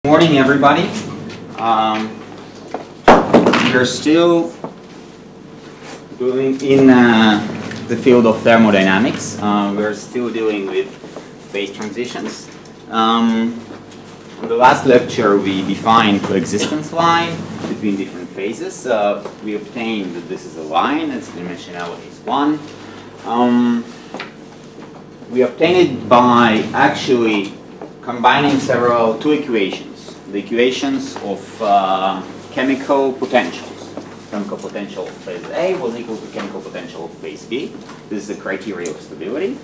Good morning, everybody. We're still doing in the field of thermodynamics. We're still dealing with phase transitions. In the last lecture, we defined coexistence line between different phases. We obtained that this is a line, its dimensionality is 1. We obtained it by actually combining two equations. The equations of chemical potentials. Chemical potential of phase A was equal to chemical potential of phase B. This is the criteria of stability.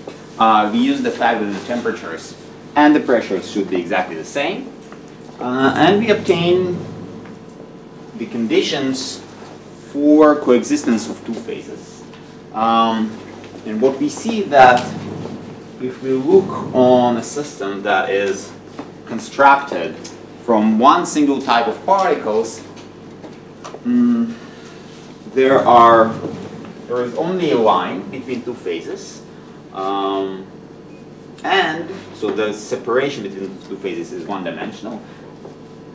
We use the fact that the temperatures and the pressures should be exactly the same. And we obtain the conditions for coexistence of two phases. And what we see that if we look on a system that is constructed from one single type of particles, there is only a line between two phases, and so the separation between the two phases is one-dimensional,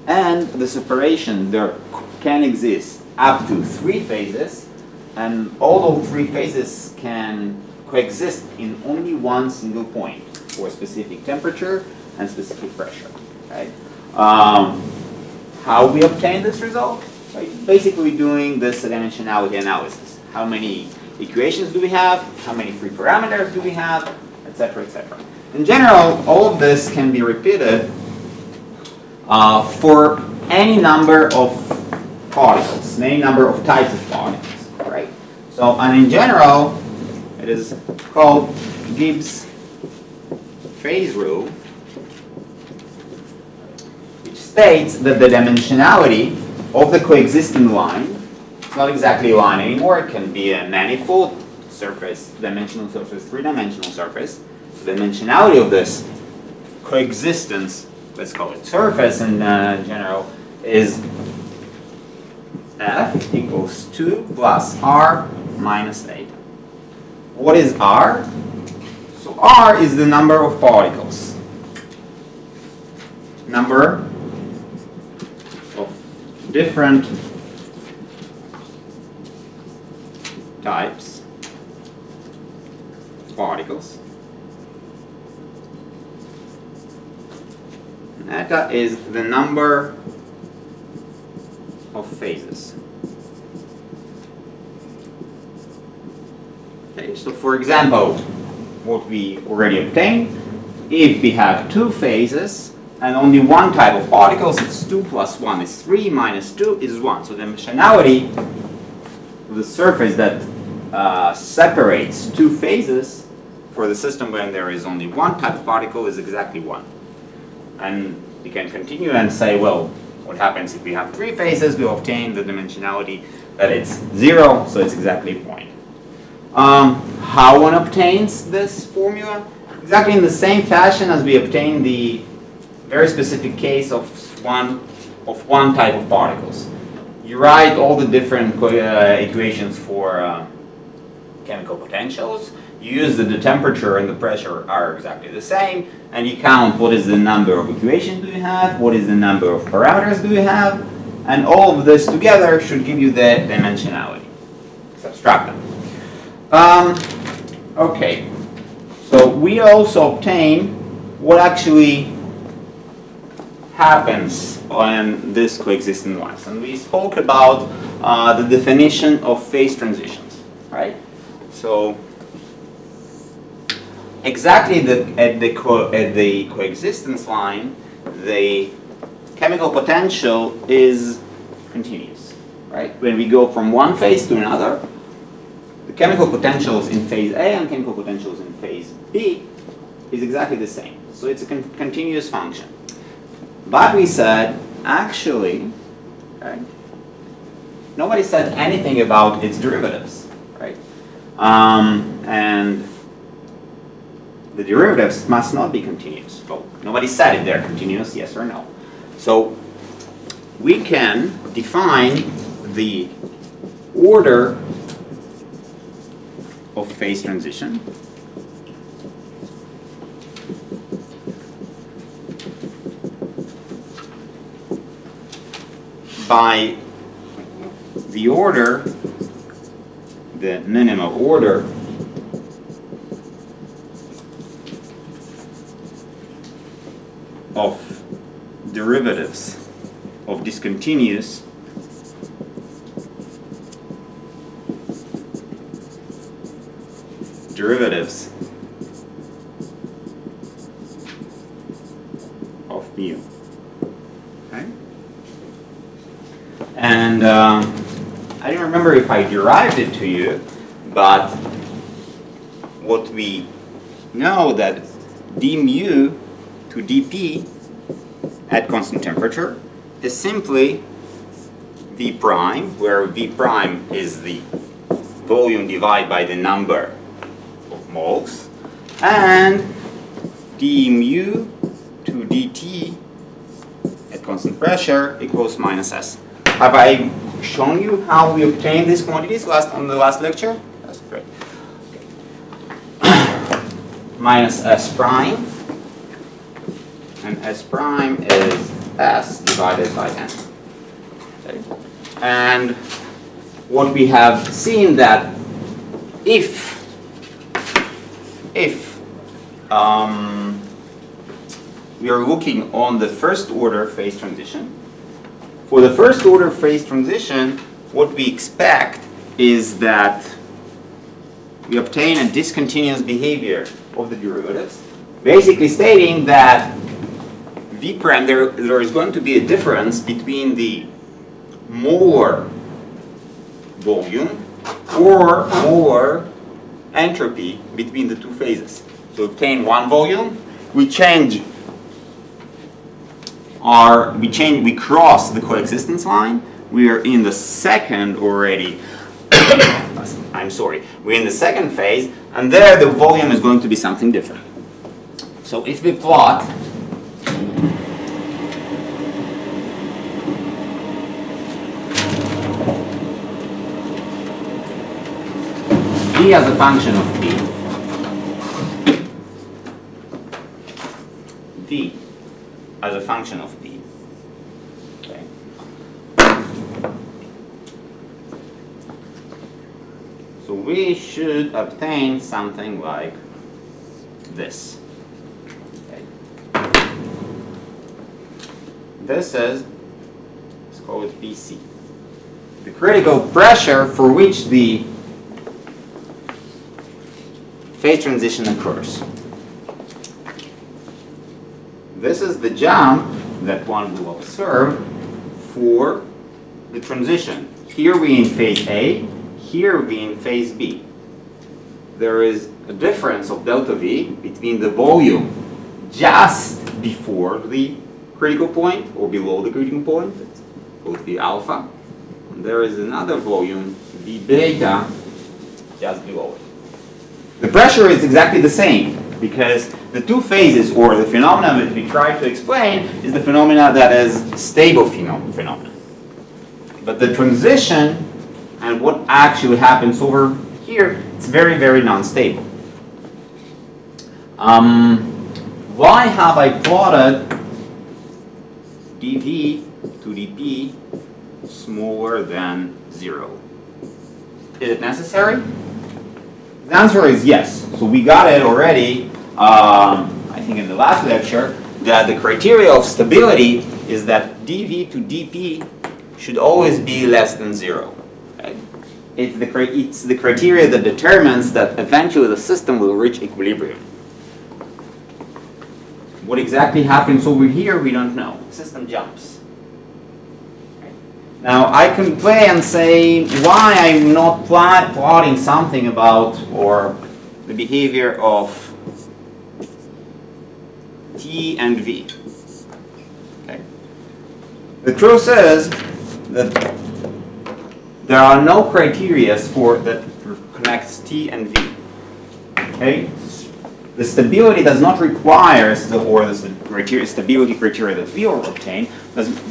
and the separation there can exist up to 3 phases, and all those 3 phases can coexist in only one single point for a specific temperature and specific pressure. Right? How we obtain this result? Right? Basically doing this dimensionality analysis. How many equations do we have? How many free parameters do we have? Etc., etc. In general, all of this can be repeated for any number of particles, any number of types of particles. Right? So, and in general, it is called Gibbs phase rule, which states that the dimensionality of the coexisting line is not exactly a line anymore. It can be a manifold surface, dimensional surface, 3-dimensional surface. So the dimensionality of this coexistence, let's call it surface in general, is F equals 2 plus R minus 8. What is R? So R is the number of particles. Number of different types of particles. And eta is the number of phases. Okay, so for example, what we already obtained, if we have 2 phases and only one type of particles, it's 2 plus 1 is 3 minus 2 is 1. So the dimensionality of the surface that separates 2 phases for the system when there is only one type of particle is exactly 1. And we can continue and say, well, what happens if we have 3 phases? We obtain the dimensionality that it's 0, so it's exactly a point. How one obtains this formula? Exactly in the same fashion as we obtain the very specific case of one type of particles. You write all the different equations for chemical potentials. You use that the temperature and the pressure are exactly the same, and you count what is the number of equations do you have, what is the number of parameters do you have, and all of this together should give you the dimensionality. Subtract them. Okay, so we also obtain what actually happens on this coexisting lines, and we spoke about the definition of phase transitions, right? So exactly at the coexistence line, the chemical potential is continuous, right? When we go from one phase to another, the chemical potentials in phase A and chemical potentials in phase B is exactly the same. So it's a continuous function. But we said, actually, okay, nobody said anything about its derivatives, right? And the derivatives must not be continuous. Well, nobody said if they're continuous, yes or no. So we can define the order of phase transition by the order, the minimal order of derivatives of discontinuous derivatives of mu. Okay? And I don't remember if I derived it to you, but what we know that d mu to dp at constant temperature is simply v prime, where v prime is the volume divided by the number of moles, and d mu to dt at constant pressure equals minus s. Have I shown you how we obtain these quantities on the last lecture? That's great. Minus s prime, and s prime is s divided by n. Okay. And what we have seen that if we are looking on the first order phase transition, for the first order phase transition, what we expect is that we obtain a discontinuous behavior of the derivatives, basically stating that v prime, there is going to be a difference between the molar volume or molar entropy between the two phases. To obtain one volume, we cross the coexistence line. We are in the second already. I'm sorry. We're in the second phase, and there the volume is going to be something different. So if we plot v as a function of p, v as a function of p. Okay. So we should obtain something like this. Okay. This is, let's call it Pc. The critical pressure for which the phase transition occurs. This is the jump that one will observe for the transition. Here we in phase A, here we in phase B. There is a difference of delta V between the volume just before the critical point or below the critical point, it's called V alpha. And there is another volume, V beta, just below it. The pressure is exactly the same, because the two phases, or the phenomena that we try to explain, is the phenomena that is stable phenomena. But the transition and what actually happens over here, it's very, very non-stable. Why have I plotted dv to dp smaller than 0? Is it necessary? The answer is yes. So we got it already, I think in the last lecture, that the criteria of stability is that dv to dp should always be less than 0. Okay? It's the criteria that determines that eventually the system will reach equilibrium. What exactly happens over here, we don't know. The system jumps. Okay? Now, I can play and say why I'm not plotting something about, or the behavior of T and V. Okay? The truth is that there are no criteria that connects T and V. Okay? The stability does not require, the stability criteria that we obtain,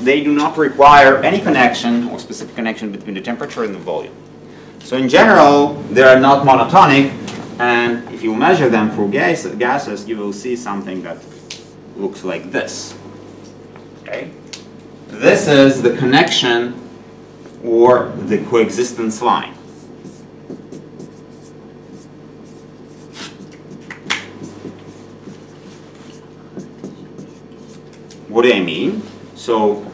they do not require any connection or specific connection between the temperature and the volume. So in general, they are not monotonic, and if you measure them for gases, you will see something that looks like this. Okay? this is the connection or the coexistence line. What do I mean? So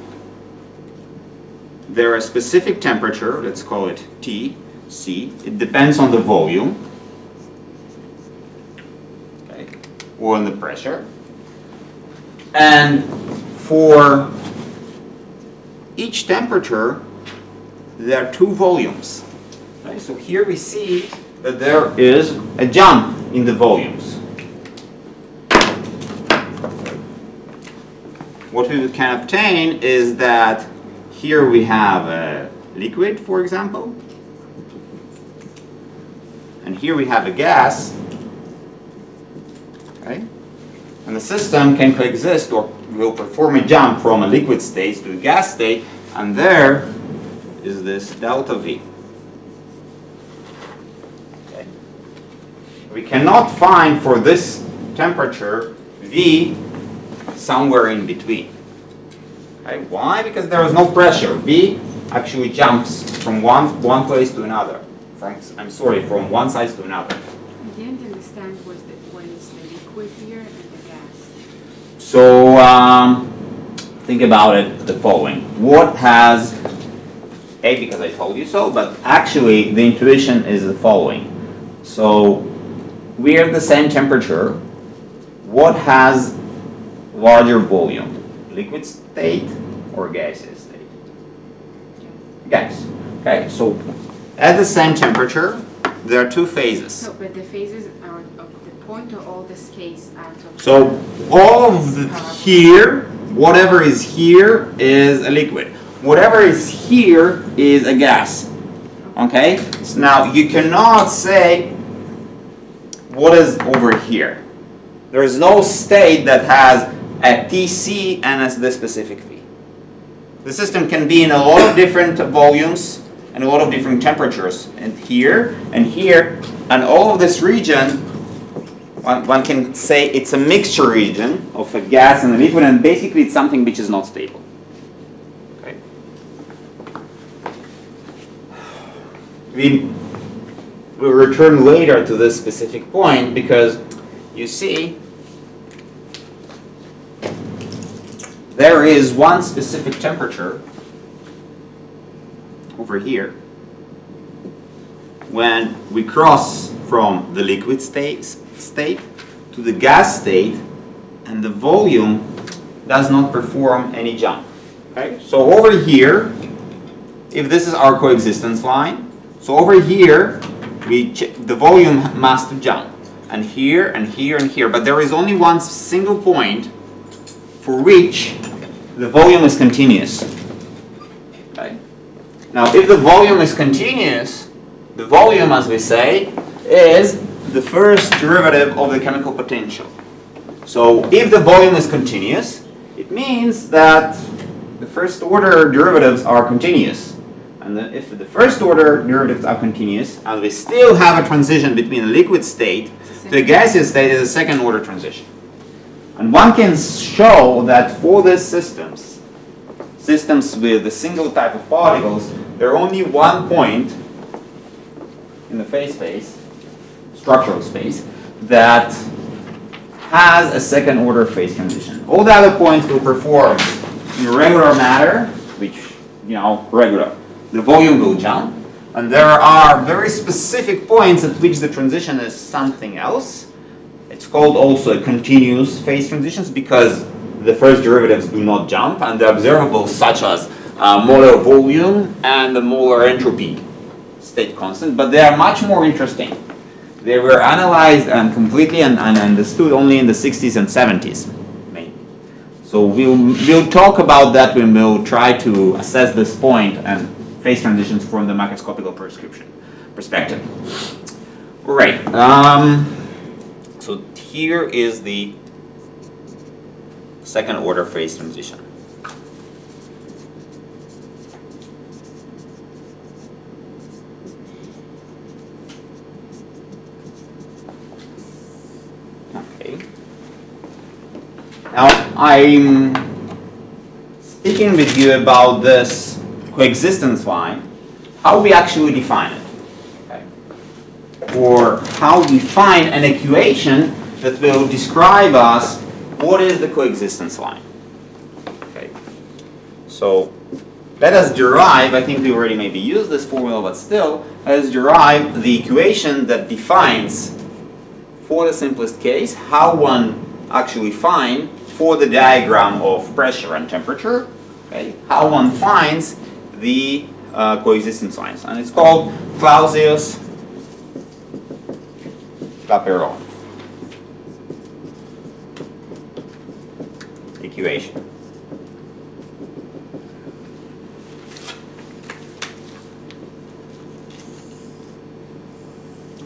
there is a specific temperature, let's call it T, C. It depends on the volume, okay, or on the pressure. And for each temperature, there are two volumes. Okay? So here we see that there is a jump in the volumes. What we can obtain is that here we have a liquid, for example, and here we have a gas, okay? And the system can coexist or will perform a jump from a liquid state to the gas state, and there is this delta V. Okay. We cannot find for this temperature V somewhere in between. Okay. Why? Because there is no pressure. V actually jumps from one place to another. From one side to another. I didn't understand what is the liquid here and the gas. So think about it the following. What has A, because I told you so, but actually the intuition is the following. So we're at the same temperature. What has larger volume? Liquid state or gaseous state? Gas. Okay, so at the same temperature, there are two phases. No, but the phases are of the point or all the space out of. So all of the here, whatever is here is a liquid. Whatever is here is a gas. Okay? So now you cannot say what is over here. There is no state that has a Tc and as the specific V. The system can be in a lot of different volumes and a lot of different temperatures, and here, and all of this region, one can say it's a mixture region of a gas and a liquid, and basically it's something which is not stable. Okay. We will return later to this specific point because you see there is one specific temperature over here when we cross from the liquid state to the gas state, and the volume does not perform any jump. Okay? So over here, if this is our coexistence line, so over here the volume must jump, and here and here and here, but there is only one single point for which the volume is continuous. Okay? Now, if the volume is continuous, the volume, as we say, is the first derivative of the chemical potential. So, if the volume is continuous, it means that the first order derivatives are continuous. And if the first order derivatives are continuous, and we still have a transition between a liquid state to a gaseous state, is a second order transition. And one can show that for these systems with a single type of particles, there are only one point in the phase space, structural space, that has a second order phase transition. All the other points will perform in a regular manner, which, regular. The volume will jump, and there are very specific points at which the transition is something else. It's called also a continuous phase transitions because the first derivatives do not jump, and the observables such as molar volume and the molar entropy state constant, but they are much more interesting. They were analyzed and completely and understood only in the 60s and 70s, maybe. So we'll talk about that when we'll try to assess this point and phase transitions from the macroscopical perspective. All right. So here is the second order phase transition. Okay. Now I'm speaking with you about this coexistence line, how we actually define it. Okay. Or how we find an equation that will describe us what is the coexistence line. Okay. So let us derive, I think we already maybe used this formula, but still, let us derive the equation that defines, for the simplest case, how one actually find, for the diagram of pressure and temperature, okay, how one finds the coexistence lines. And it's called Clausius-Clapeyron equation.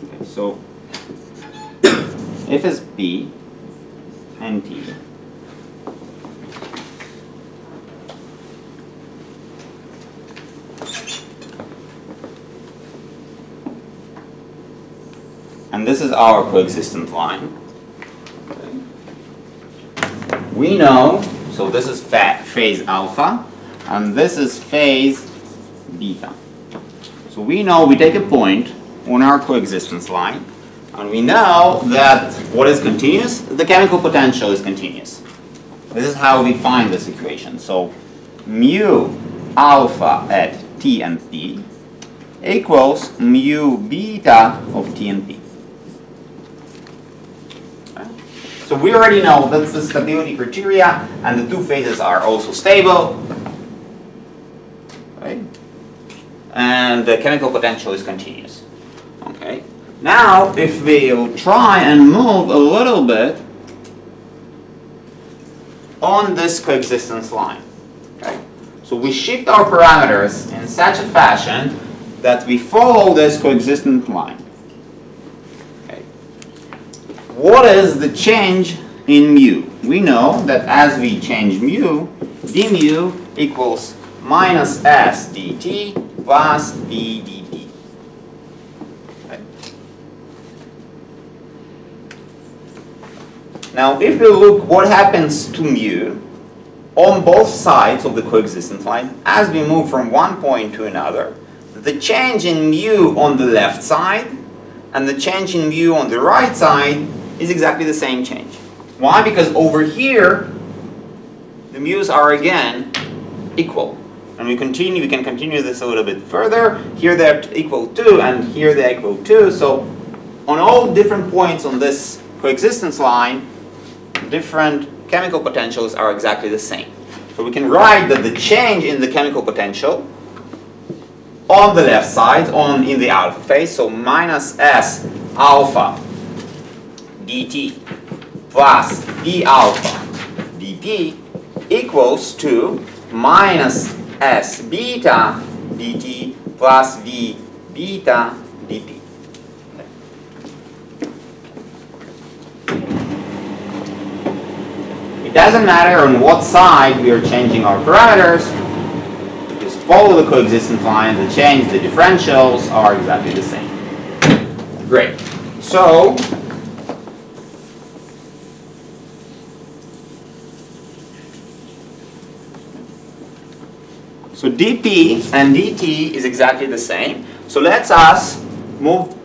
Okay, so if it's B and T, and this is our coexistent line. Okay. We know, so this is phase alpha, and this is phase beta. So we know we take a point on our coexistence line, and we know that what is continuous? The chemical potential is continuous. This is how we find this equation. So mu alpha at T and P equals mu beta of T and P. So we already know that's the stability criteria, and the two phases are also stable. Right? And the chemical potential is continuous. Okay. Now, if we'll try and move a little bit on this coexistence line. Okay. So we shift our parameters in such a fashion that we follow this coexistence line. What is the change in mu? We know that as we change mu, d mu equals minus s dt plus v dt. Okay. Now, if we look what happens to mu on both sides of the coexistence line as we move from one point to another, the change in mu on the left side and the change in mu on the right side is exactly the same change. Why? Because over here the mu's are again equal. And we can continue this a little bit further. Here they're equal to, and here they're equal to. So on all different points on this coexistence line, different chemical potentials are exactly the same. So we can write that the change in the chemical potential on the left side, in the alpha phase, so minus S alpha dt plus V alpha dt equals to minus S beta dt plus V beta dt. It doesn't matter on what side we are changing our parameters. Just follow the coexistence line, the change, the differentials are exactly the same. Great. So dP and dt is exactly the same. So let's us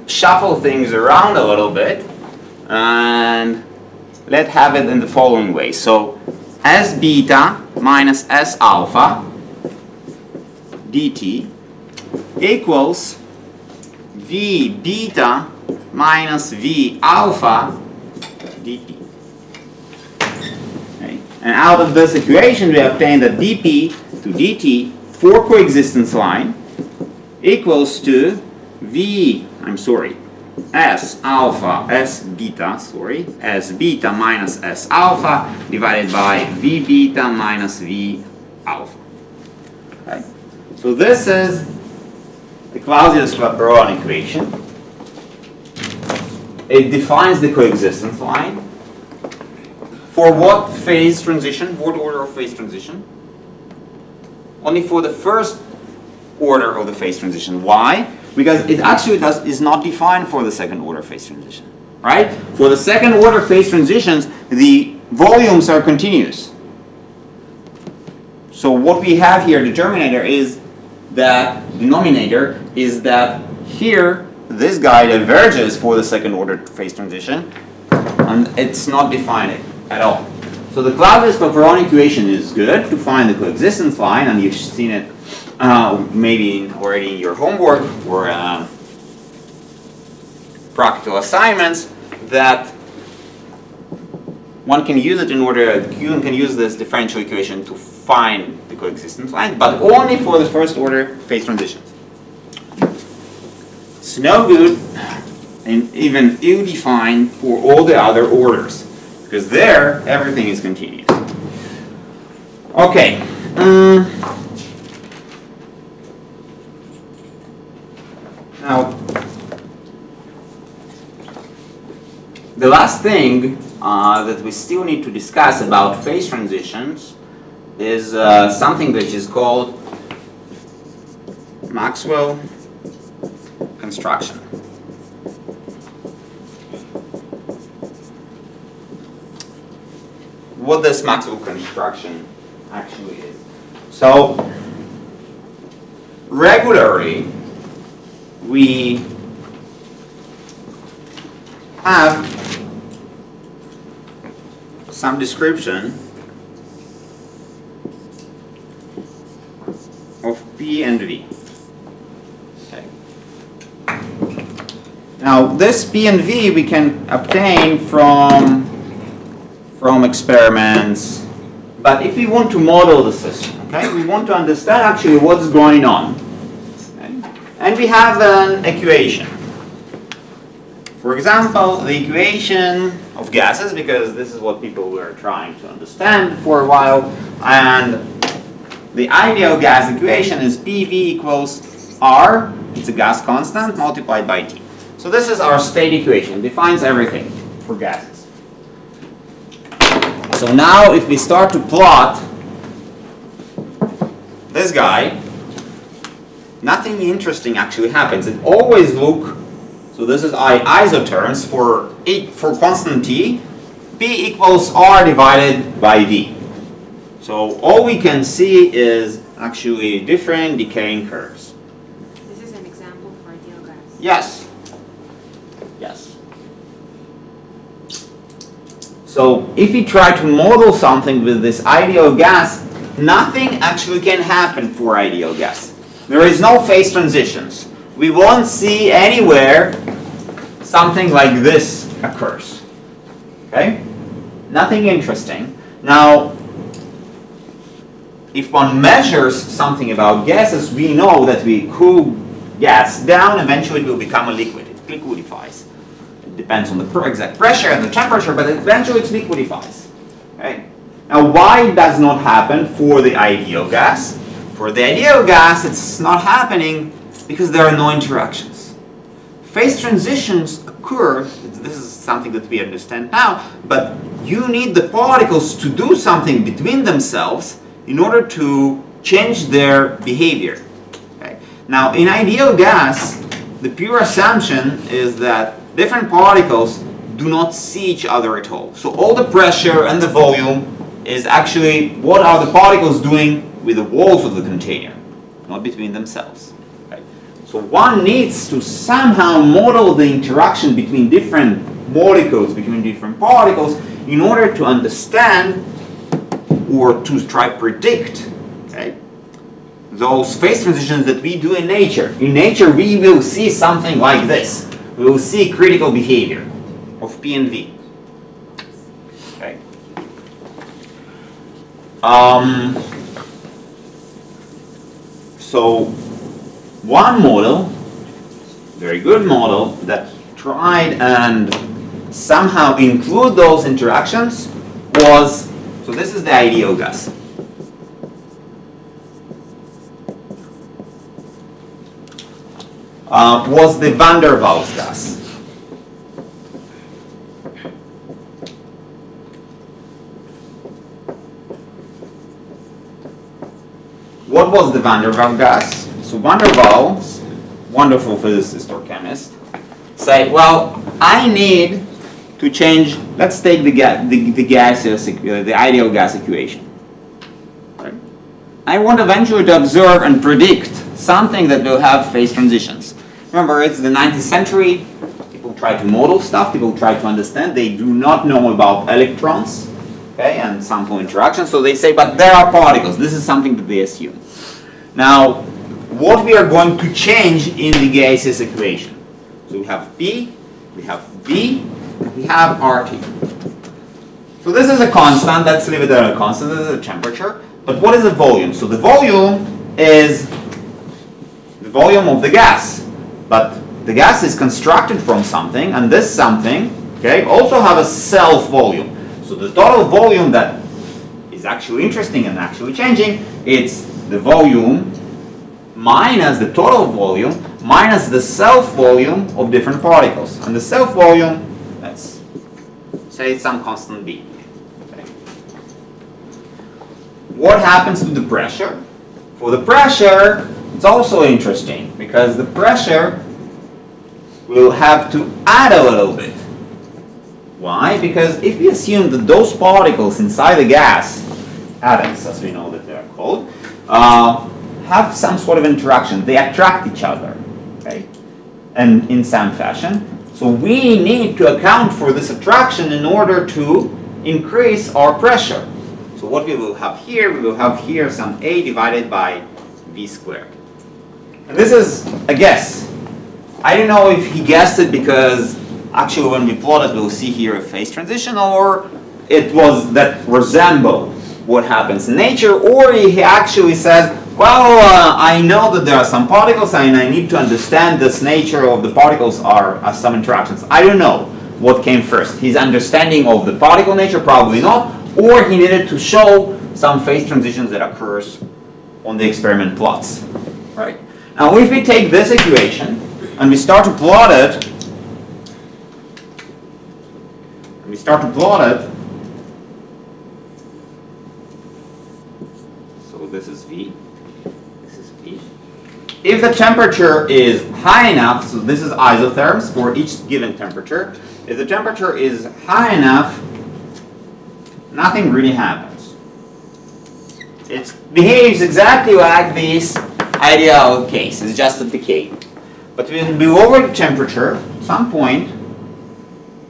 shuffle things around a little bit, and let's have it in the following way. So S beta minus S alpha dt equals V beta minus V alpha dt. Okay. And out of this equation we obtain that dP to dt for coexistence line equals to S beta minus S alpha divided by V beta minus V alpha. Okay. So this is the Clausius-Clapeyron equation. It defines the coexistence line. For what phase transition? What order of phase transition? Only for the first order of the phase transition. Why? Because it actually is not defined for the second order phase transition. Right? For the second order phase transitions, the volumes are continuous. So what we have here, the denominator is that here this guy diverges for the second order phase transition, and it's not defined at all. So the Clausius-Clapeyron equation is good to find the coexistence line, and you've seen it maybe already in your homework or practical assignments, that one can use it in order, you can use this differential equation to find the coexistence line, but only for the first order phase transitions. It's no good and even ill-defined for all the other orders, because there everything is continuous. Okay. Now, the last thing that we still need to discuss about phase transitions is something which is called Maxwell Construction. What this Maxwell Construction actually is. So, regularly we have some description of P and V. Okay. Now this P and V we can obtain from experiments, but if we want to model the system, okay, we want to understand actually what's going on. Okay? And we have an equation. For example, the equation of gases, because this is what people were trying to understand for a while, and the ideal gas equation is PV equals R, it's a gas constant, multiplied by T. So this is our state equation, it defines everything for gases. So now if we start to plot this guy, nothing interesting actually happens. It always look, so this is isotherms for constant T, P equals R divided by V. So all we can see is actually different decaying curves. This is an example for ideal gas. Yes. Yes. So if we try to model something with this ideal gas, nothing actually can happen for ideal gas. There is no phase transitions. We won't see anywhere something like this occurs. Okay? Nothing interesting. Now, if one measures something about gases, we know that we cool gas down, eventually it will become a liquid. It liquefies. It depends on the exact pressure and the temperature, but eventually it liquefies. Okay? Now, why it does not happen for the ideal gas? For the ideal gas, it's not happening because there are no interactions. Phase transitions occur, this is something that we understand now, but you need the particles to do something between themselves in order to change their behavior. Okay? Now, in ideal gas, the pure assumption is that different particles do not see each other at all. So all the pressure and the volume is actually what are the particles doing with the walls of the container, not between themselves. Okay? So one needs to somehow model the interaction between different molecules, between different particles, in order to understand or to try to predict, okay, those phase transitions that we do in nature. In nature, we will see something like this. We will see critical behavior of P and V. Okay. So one model, very good model, that tried and somehow include those interactions was, so this is the ideal gas. Was the van der Waals gas. What was the van der Waals gas? So van der Waals, wonderful physicist or chemist, say, well, I need to change, let's take the ideal gas equation. Right? I want eventually to observe and predict something that will have phase transitions. Remember, it's the 19th century. People try to model stuff. People try to understand. They do not know about electrons, okay, and sample interaction. So they say, but there are particles. This is something that they assume. Now, what we are going to change in the gaseous equation. So we have P, we have V, and we have RT. So this is a constant. Let's leave it at a constant. This is a temperature. But what is the volume? So the volume is the volume of the gas. But the gas is constructed from something, and this something, okay, also have a self-volume. So the total volume that is actually interesting and actually changing, it's the volume minus the total volume minus the self-volume of different particles. And the self-volume, let's say it's some constant B. Okay. What happens to the pressure? For the pressure, it's also interesting because the pressure will have to add a little bit. Why? Because if we assume that those particles inside the gas, atoms as we know that they are called, have some sort of interaction. They attract each other, okay? And in some fashion. So we need to account for this attraction in order to increase our pressure. So what we will have here, we will have here some A divided by V squared. And this is a guess. I don't know if he guessed it because actually when we plot it, we'll see here a phase transition, or it was that resemble what happens in nature, or he actually says, well, I know that there are some particles and I need to understand this nature of the particles are some interactions. I don't know what came first. His understanding of the particle nature, probably not, or he needed to show some phase transitions that occurs on the experiment plots. Right? Now if we take this equation and we start to plot it, so this is V, this is P. If the temperature is high enough, so this is isotherms for each given temperature, if the temperature is high enough, nothing really happens. It behaves exactly like this ideal case, it's just a decay. But when we lower the temperature, at some point,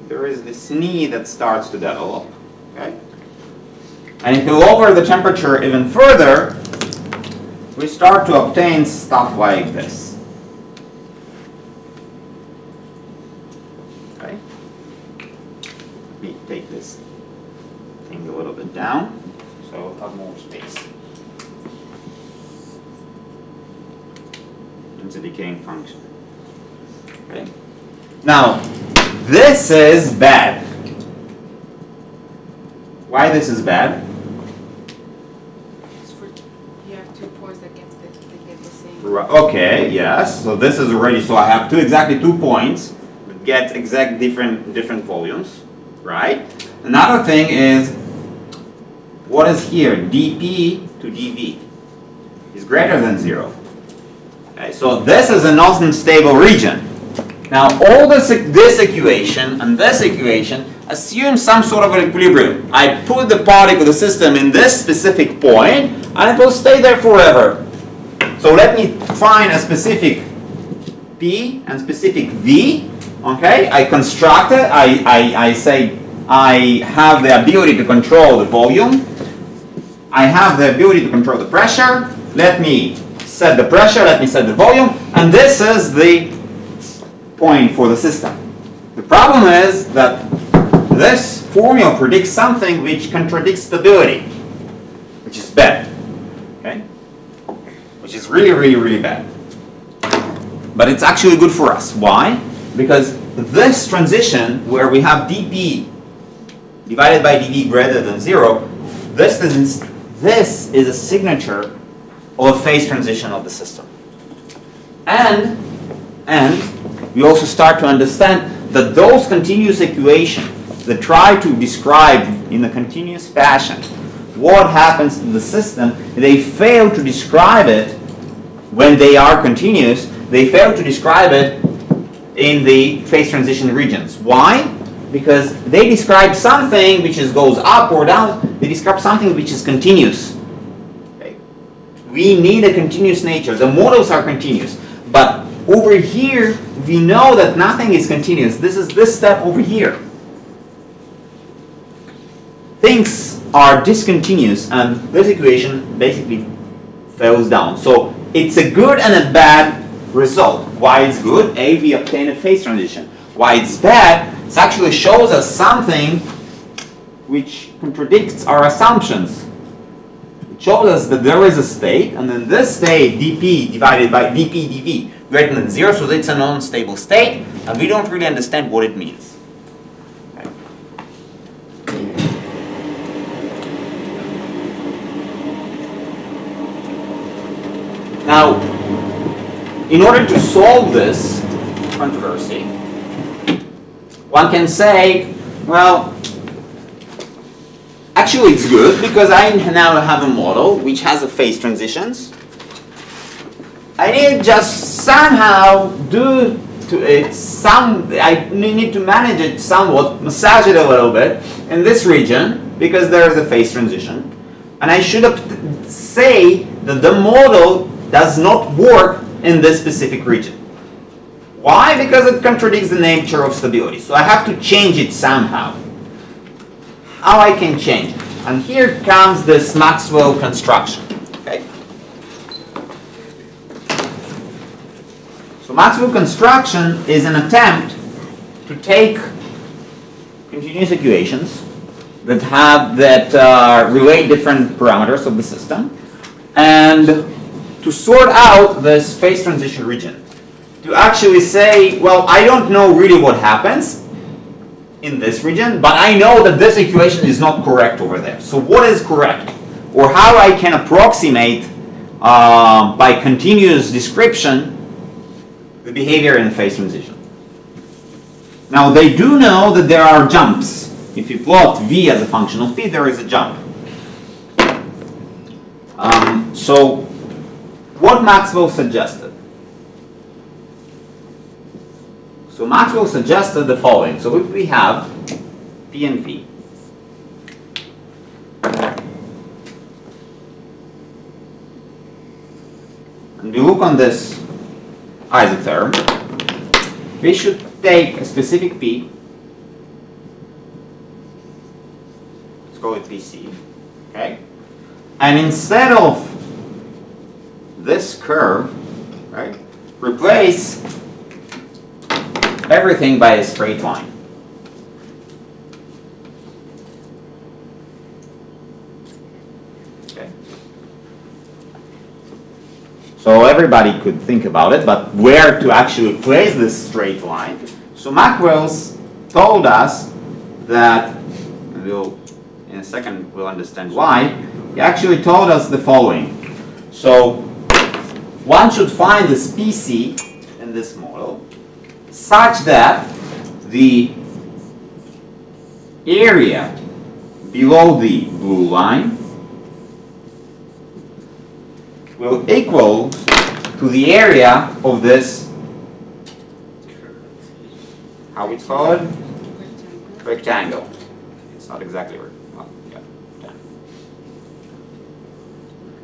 there is this knee that starts to develop. Okay? And if we lower the temperature even further, we start to obtain stuff like this. Okay? Let me take this thing a little bit down so I'll have more space. It's a decaying function. Okay? Now, this is bad. Why this is bad? You have 2 points that get the same. Right. Okay, yes. So this is already, so I have exactly two points that get exact different volumes. Right? Another thing is, what is here? dP to dV is greater than 0. Okay, so this is a non-stable region. Now all this equation and this equation assume some sort of an equilibrium. I put the particle, the system in this specific point and it will stay there forever. So let me find a specific P and specific V. Okay, I construct it, I say I have the ability to control the volume. I have the ability to control the pressure. Let me set the pressure, let me set the volume, and this is the point for the system. The problem is that this formula predicts something which contradicts stability, which is bad. Okay? Which is really, really, really bad. But it's actually good for us. Why? Because this transition where we have dP divided by dV greater than 0, this is a signature of a phase transition of the system. And we also start to understand that those continuous equations that try to describe in a continuous fashion what happens to the system, they fail to describe it when they are continuous. They fail to describe it in the phase transition regions. Why? Because they describe something which goes up or down. They describe something which is continuous. Okay? We need a continuous nature. The models are continuous. But over here, we know that nothing is continuous. This is this step over here. Things are discontinuous, and this equation basically falls down. So it's a good and a bad result. Why it's good? A, we obtain a phase transition. Why it's bad? It actually shows us something which contradicts our assumptions. It shows us that there is a state, and in this state, dp divided by dp dv greater than 0, so it's a non-stable state, and we don't really understand what it means. Okay. Now, in order to solve this controversy, one can say, well, actually it's good because I now have a model which has a phase transitions. I need just somehow do to it I need to manage it somewhat, massage it a little bit in this region because there is a phase transition. And I should say that the model does not work in this specific region. Why? Because it contradicts the nature of stability. So I have to change it somehow. How I can change it? And here comes this Maxwell construction. Okay? So Maxwell construction is an attempt to take continuous equations that relate different parameters of the system and to sort out this phase transition region. To actually say, well, I don't know really what happens in this region, but I know that this equation is not correct over there. So what is correct? Or how I can approximate by continuous description the behavior in the phase transition. Now they do know that there are jumps. If you plot v as a function of p, there is a jump. So what Maxwell suggested? So Maxwell suggested the following. So if we have P and V, and we look on this isotherm, we should take a specific P, let's call it PC, okay? And instead of this curve, right, replace everything by a straight line. Okay. So everybody could think about it, but where to actually place this straight line? So Maxwell's told us that, and we'll, in a second we'll understand why, he actually told us the following. So one should find this PC in this model such that the area below the blue line will equal to the area of this, how it's called? Rectangle. It's not exactly right. Well, yeah.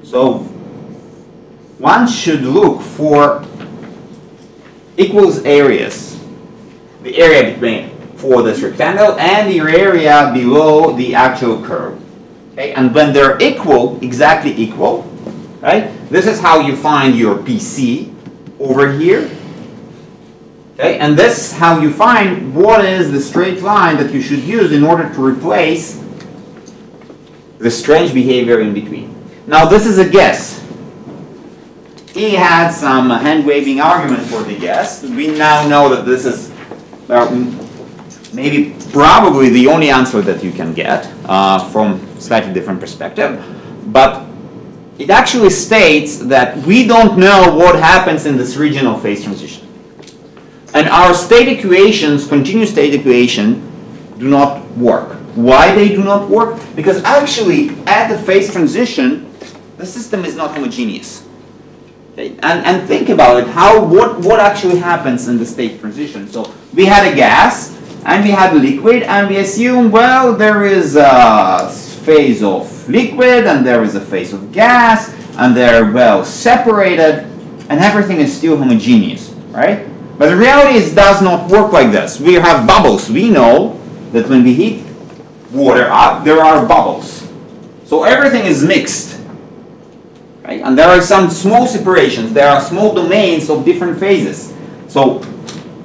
So one should look for equals areas, the area between for this rectangle and the area below the actual curve. Okay, and when they're equal, exactly equal, right? This is how you find your PC over here. Okay, and this is how you find what is the straight line that you should use in order to replace the strange behavior in between. Now this is a guess. He had some hand-waving argument for the guess. We now know that this is maybe probably the only answer that you can get from slightly different perspective. But it actually states that we don't know what happens in this region of phase transition. And our state equations, continuous state equation, do not work. Why they do not work? Because actually at the phase transition, the system is not homogeneous. And think about it, what actually happens in the state transition. So we had a gas, and we had a liquid, and we assume, well, there is a phase of liquid, and there is a phase of gas, and they're well separated, and everything is still homogeneous, right? But the reality is it does not work like this. We have bubbles. We know that when we heat water up, there are bubbles. So everything is mixed, right? And there are some small separations. There are small domains of different phases. So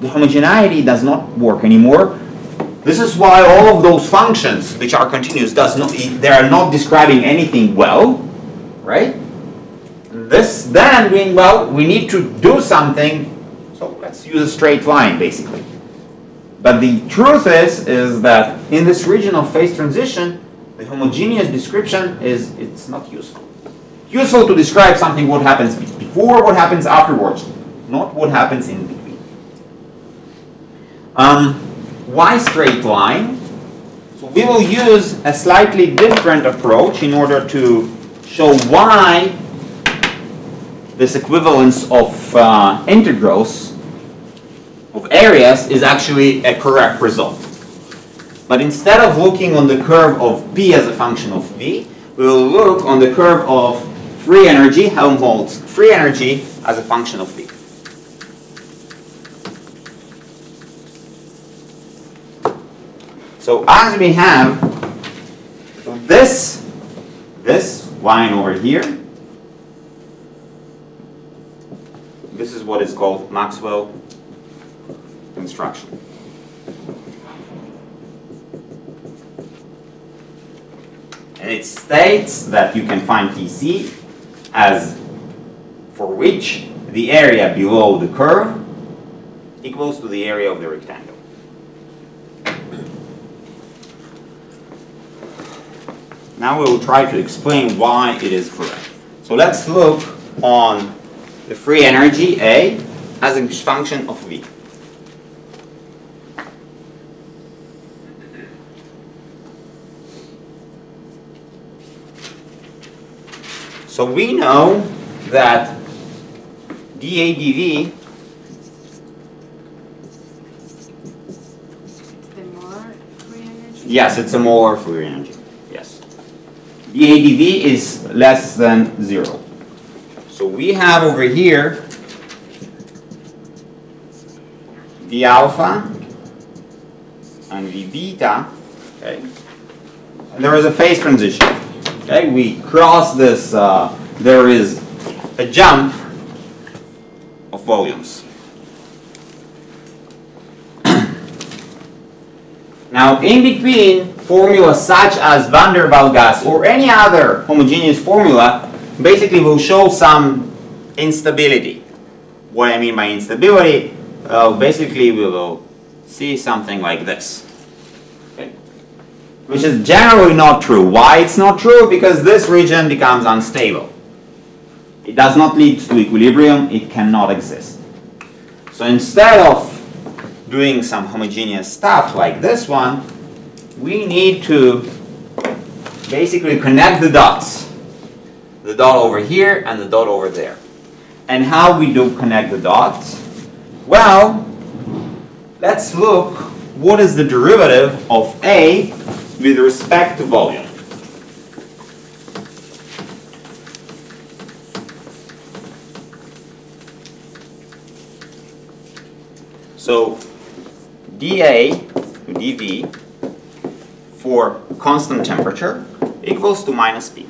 the homogeneity does not work anymore. This is why all of those functions which are continuous they are not describing anything well, right? This then means, well, we need to do something, so let's use a straight line basically. But the truth is that in this region of phase transition, the homogeneous description it's not useful. Useful to describe something what happens before, what happens afterwards, not what happens in between. Why straight line? So we will use a slightly different approach in order to show why this equivalence of integrals of areas is actually a correct result. But instead of looking on the curve of P as a function of V, we will look on the curve of free energy, Helmholtz free energy, as a function of V. So as we have this line over here, this is what is called Maxwell Construction. And it states that you can find TC as for which the area below the curve equals to the area of the rectangle. Now we will try to explain why it is correct. So let's look on the free energy A as a function of V. So we know that dA dV the molar free energy? Yes, it's a molar free energy. Yes. dA dV is less than 0. So we have over here V alpha and V beta. Okay. And there is a phase transition. Okay, we cross this, there is a jump of volumes. Now, in between formulas such as van der Waals gas or any other homogeneous formula, basically will show some instability. What I mean by instability, basically we will see something like this. Which is generally not true. Why it's not true? Because this region becomes unstable. It does not lead to equilibrium. It cannot exist. So instead of doing some homogeneous stuff like this one, we need to basically connect the dots. The dot over here and the dot over there. And how we do connect the dots? Well, let's look what is the derivative of A with respect to volume. So dA to dV for constant temperature equals to minus P.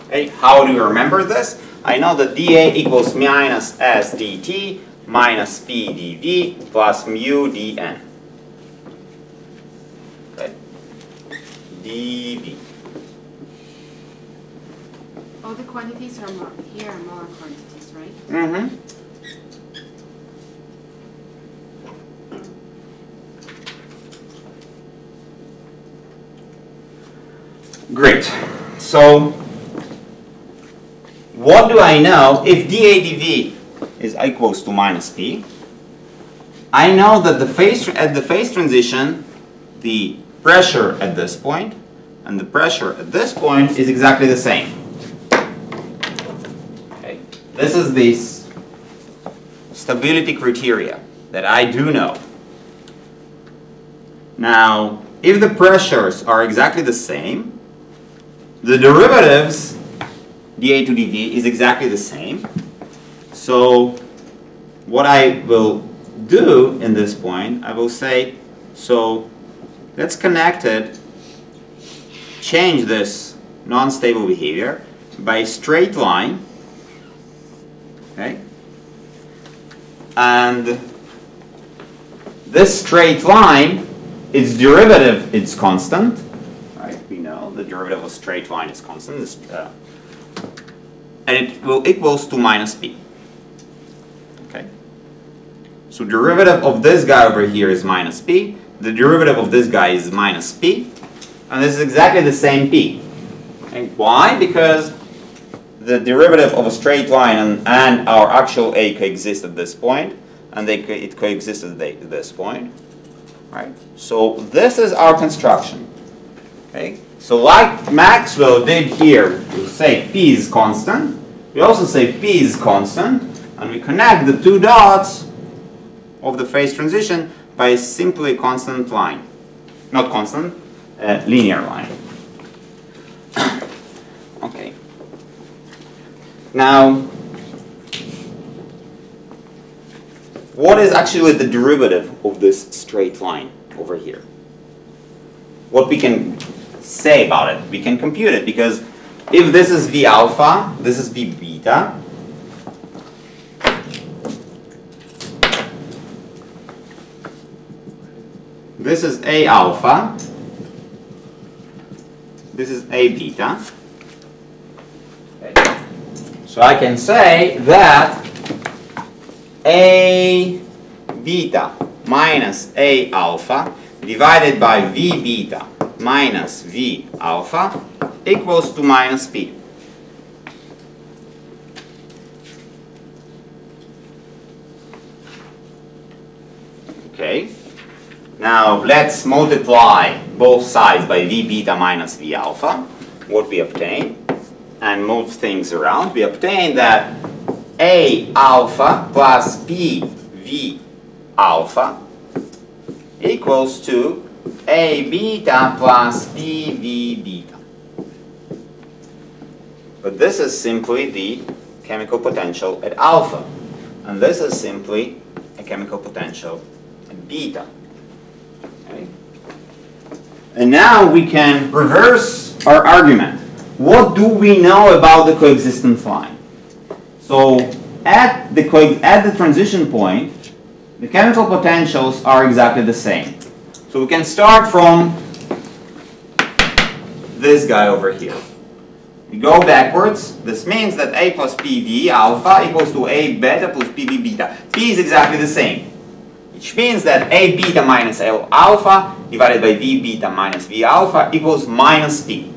Okay, how do you remember this? I know that dA equals minus S dt minus P dV plus mu dN. Okay. dV. All the quantities are here are molar quantities, right? Mm-hmm. Great. So, what do I know? If dA dV is equals to minus P, I know that at the phase transition, the pressure at this point and the pressure at this point is exactly the same. Okay. This is this stability criteria that I do know. Now, if the pressures are exactly the same, the derivatives dA to dV is exactly the same. So what I will do in this point, I will say, so let's connect it, change this non-stable behavior by a straight line, okay? And this straight line, its derivative is constant, right? We know the derivative of a straight line is constant, and it will equals to minus p. Okay. So derivative of this guy over here is minus p. The derivative of this guy is minus p, and this is exactly the same p. Okay. Why? Because the derivative of a straight line and our actual a coexist at this point, and it coexists at this point, right? So this is our construction. Okay. So like Maxwell did here, we say p is constant. We also say p is constant, and we connect the two dots of the phase transition by a simply constant line, not constant, linear line. Okay. Now, what is actually the derivative of this straight line over here? What we can say about it, we can compute it, because if this is V alpha, this is V beta, this is A alpha, this is A beta. Okay. So I can say that A beta minus A alpha divided by V beta minus V alpha equals to minus P. Okay. Now let's multiply both sides by V beta minus V alpha. What we obtain, and move things around, we obtain that A alpha plus P V alpha equals to A beta plus P V beta. But this is simply the chemical potential at alpha, and this is simply a chemical potential at beta. Okay. And now we can reverse our argument. What do we know about the coexistence line? So at the transition point, the chemical potentials are exactly the same. So we can start from this guy over here. We go backwards. This means that A plus PV alpha equals to A beta plus PV beta. P is exactly the same, which means that A beta minus L alpha divided by V beta minus V alpha equals minus P.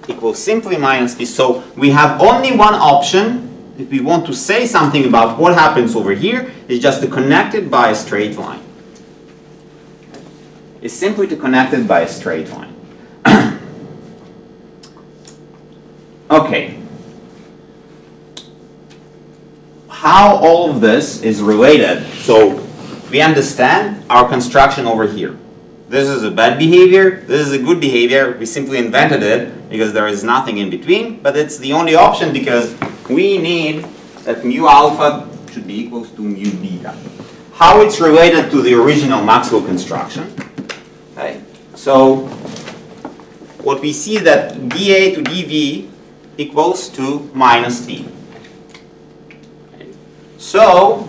Equals simply minus P. So we have only one option if we want to say something about what happens over here, is just to connect it by a straight line. It's simply to connect it by a straight line. Okay. How all of this is related. So we understand our construction over here. This is a bad behavior, this is a good behavior. We simply invented it because there is nothing in between, but it's the only option because we need that mu alpha should be equals to mu beta. How it's related to the original Maxwell construction. Okay. So what we see is that dA to dV equals to minus P. Okay. So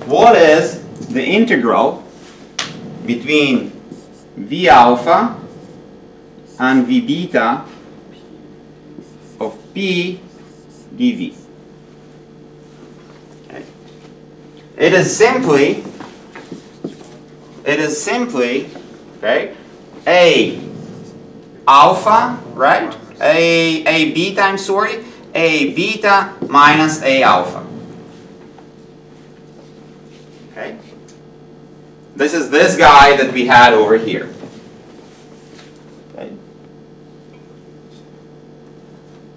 what is the integral between V alpha and V beta of P dV? Okay. It is simply okay, A alpha, right? A beta, I'm sorry, A beta minus A alpha. Okay. This is this guy that we had over here. Okay.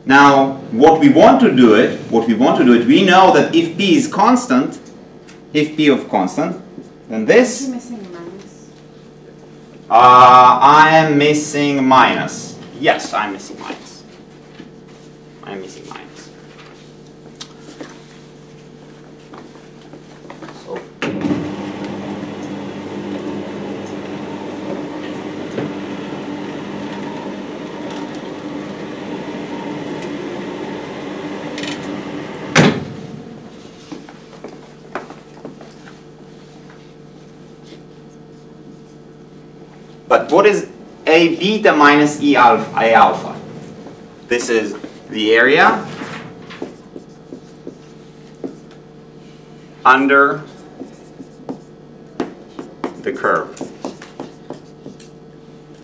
Now, what we want to do it, we know that if P is constant, if P of constant, then this. You're missing a minus. I am missing minus. Yes, I'm missing minus. I'm missing minus. So but what is A beta minus E alpha, A alpha? This is the area under the curve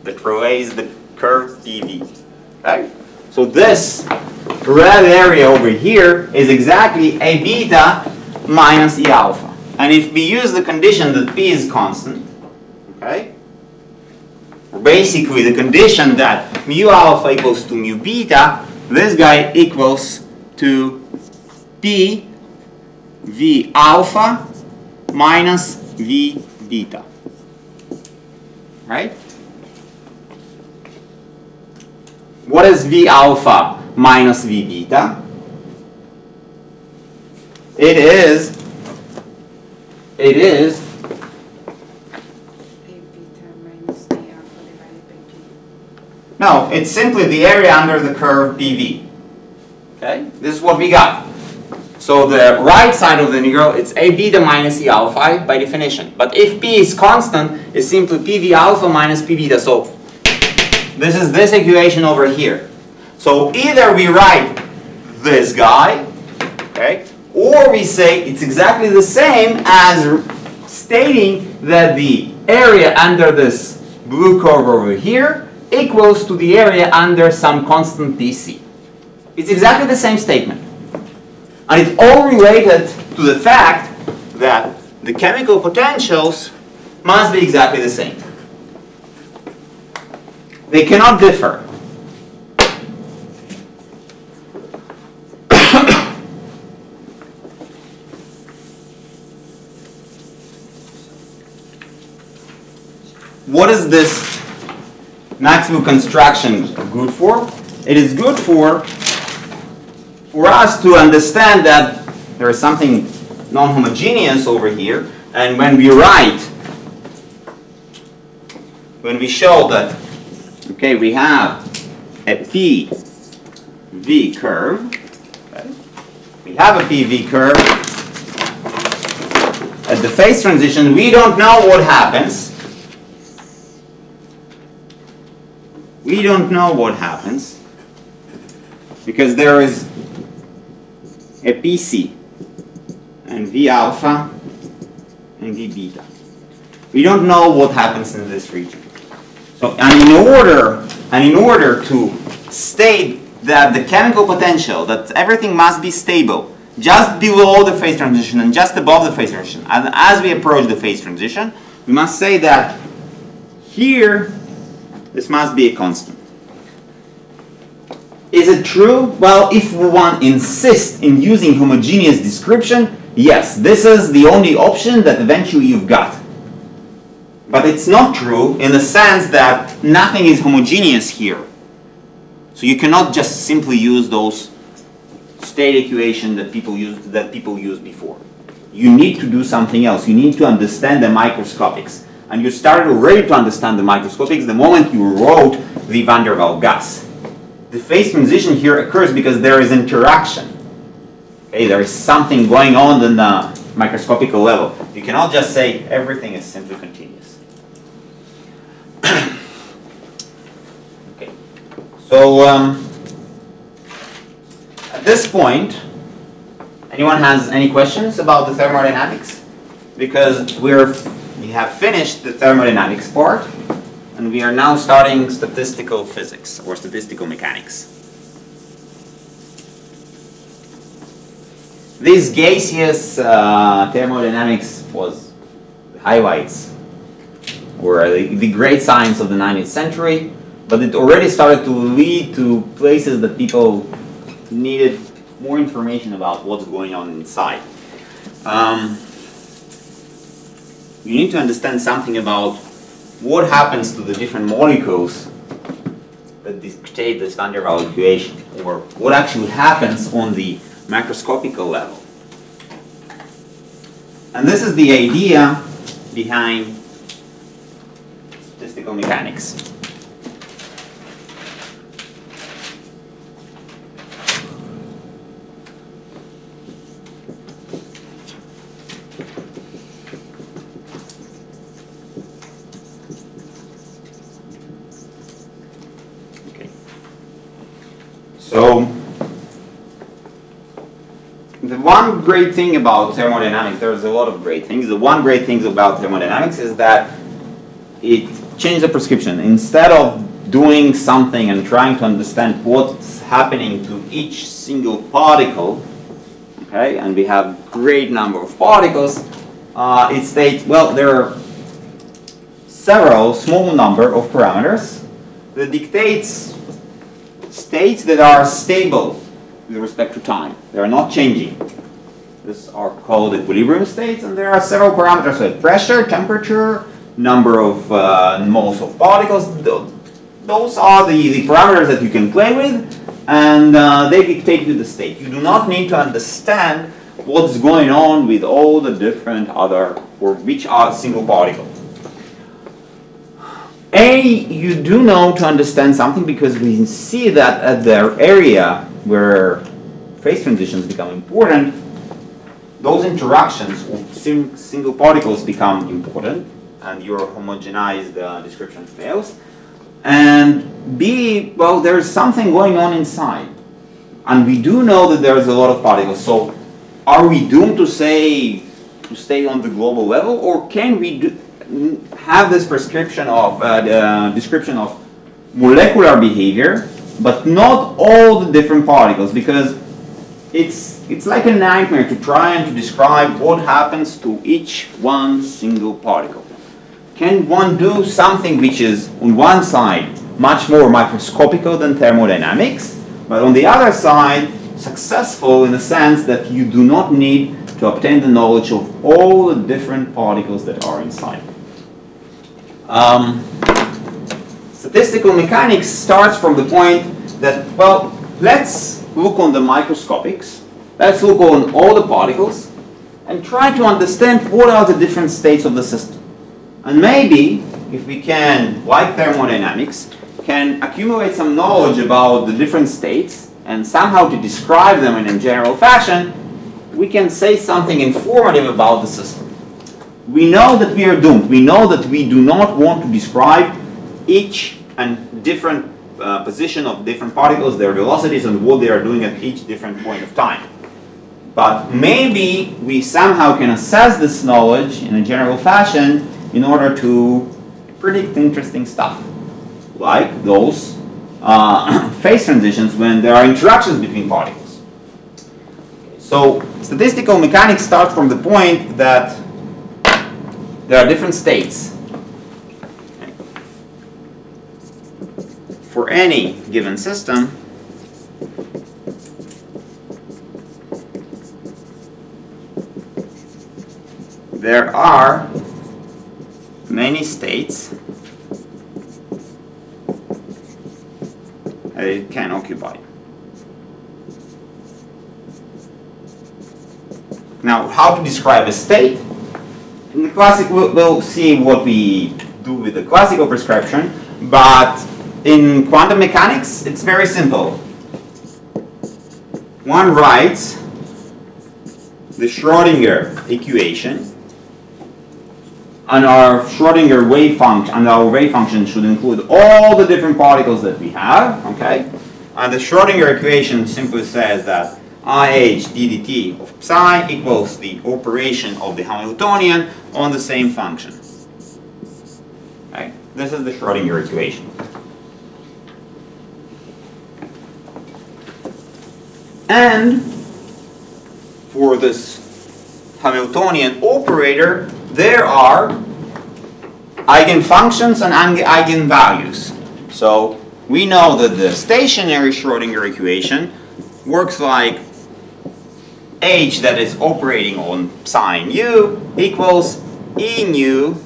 that relays the curve PV. Okay? So this red area over here is exactly A beta minus E alpha. And if we use the condition that P is constant, okay? Basically the condition that mu alpha equals to mu beta, this guy equals to P V alpha minus V beta. Right? What is V alpha minus V beta? It is no, it's simply the area under the curve PV. Okay? This is what we got. So the right side of the integral, it's A beta minus E alpha by definition. But if P is constant, it's simply PV alpha minus P beta. So this is this equation over here. So either we write this guy, okay, or we say it's exactly the same as stating that the area under this blue curve over here equals to the area under some constant DC. It's exactly the same statement. And it's all related to the fact that the chemical potentials must be exactly the same. They cannot differ. What is this Maxwell construction good for? It is good for us to understand that there is something non-homogeneous over here, and when we show that, okay, we have a PV curve, okay, we have a PV curve, at the phase transition we don't know what happens. We don't know what happens because there is a PC and V alpha and V beta. We don't know what happens in this region. So, and in order to state that the chemical potential, that everything must be stable just below the phase transition and just above the phase transition, and as we approach the phase transition, we must say that here this must be a constant. Is it true? Well, if one insists in using homogeneous description, yes, this is the only option that eventually you've got. But it's not true in the sense that nothing is homogeneous here. So you cannot just simply use those state equations that people used before. You need to do something else. You need to understand the microscopics. And you started already to understand the microscopics the moment you wrote the van der Waals gas. The phase transition here occurs because there is interaction. Okay, there is something going on the microscopical level. You cannot just say everything is simply continuous. Okay, so at this point, anyone has any questions about the thermodynamics? Because we have finished the thermodynamics part, and we are now starting statistical physics or statistical mechanics. This gaseous thermodynamics was the highlights, or the great science of the 19th century, but it already started to lead to places that people needed more information about what's going on inside. You need to understand something about what happens to the different molecules that dictate this van der Waals equation, or what actually happens on the macroscopical level. And this is the idea behind statistical mechanics. So, the one great thing about thermodynamics, there's a lot of great things. The one great thing about thermodynamics is that it changed the prescription. Instead of doing something and trying to understand what's happening to each single particle, okay, and we have great number of particles, it states, well, there are several small number of parameters that dictates states that are stable with respect to time. They are not changing. These are called equilibrium states, and there are several parameters like pressure, temperature, number of moles of particles. Those are the parameters that you can play with, and they dictate you the state. You do not need to understand what's going on with all the different other, or which are single particle. You do know to understand something because we see that at the area where phase transitions become important, those interactions of single particles become important, and your homogenized description fails. And B, well, there's something going on inside. And we do know that there's a lot of particles. So are we doomed to stay on the global level, or can we have this prescription of description of molecular behavior, but not all the different particles, because it's like a nightmare to try and to describe what happens to each one single particle. Can one do something which is on one side much more microscopical than thermodynamics, but on the other side successful in the sense that you do not need to obtain the knowledge of all the different particles that are inside? Statistical mechanics starts from the point that, well, let's look on the microscopics, let's look on all the particles, and try to understand what are the different states of the system. And maybe, if we can, like thermodynamics, can accumulate some knowledge about the different states, and somehow to describe them in a general fashion, we can say something informative about the system. We know that we are doomed. We know that we do not want to describe each and different position of different particles, their velocities, and what they are doing at each different point of time. But maybe we somehow can assess this knowledge in a general fashion in order to predict interesting stuff, like those phase transitions when there are interactions between particles. So statistical mechanics starts from the point that there are different states. For any given system, there are many states that it can occupy. Now, how to describe a state? In the classic, we'll see what we do with the classical prescription, but in quantum mechanics, it's very simple. One writes the Schrodinger equation, and our Schrodinger wave function, and our wave function should include all the different particles that we have, okay? And the Schrodinger equation simply says that IH ddt of psi equals the operation of the Hamiltonian on the same function. Okay? This is the Schrodinger equation. And for this Hamiltonian operator, there are eigenfunctions and eigenvalues. So we know that the stationary Schrodinger equation works like h that is operating on psi nu equals e nu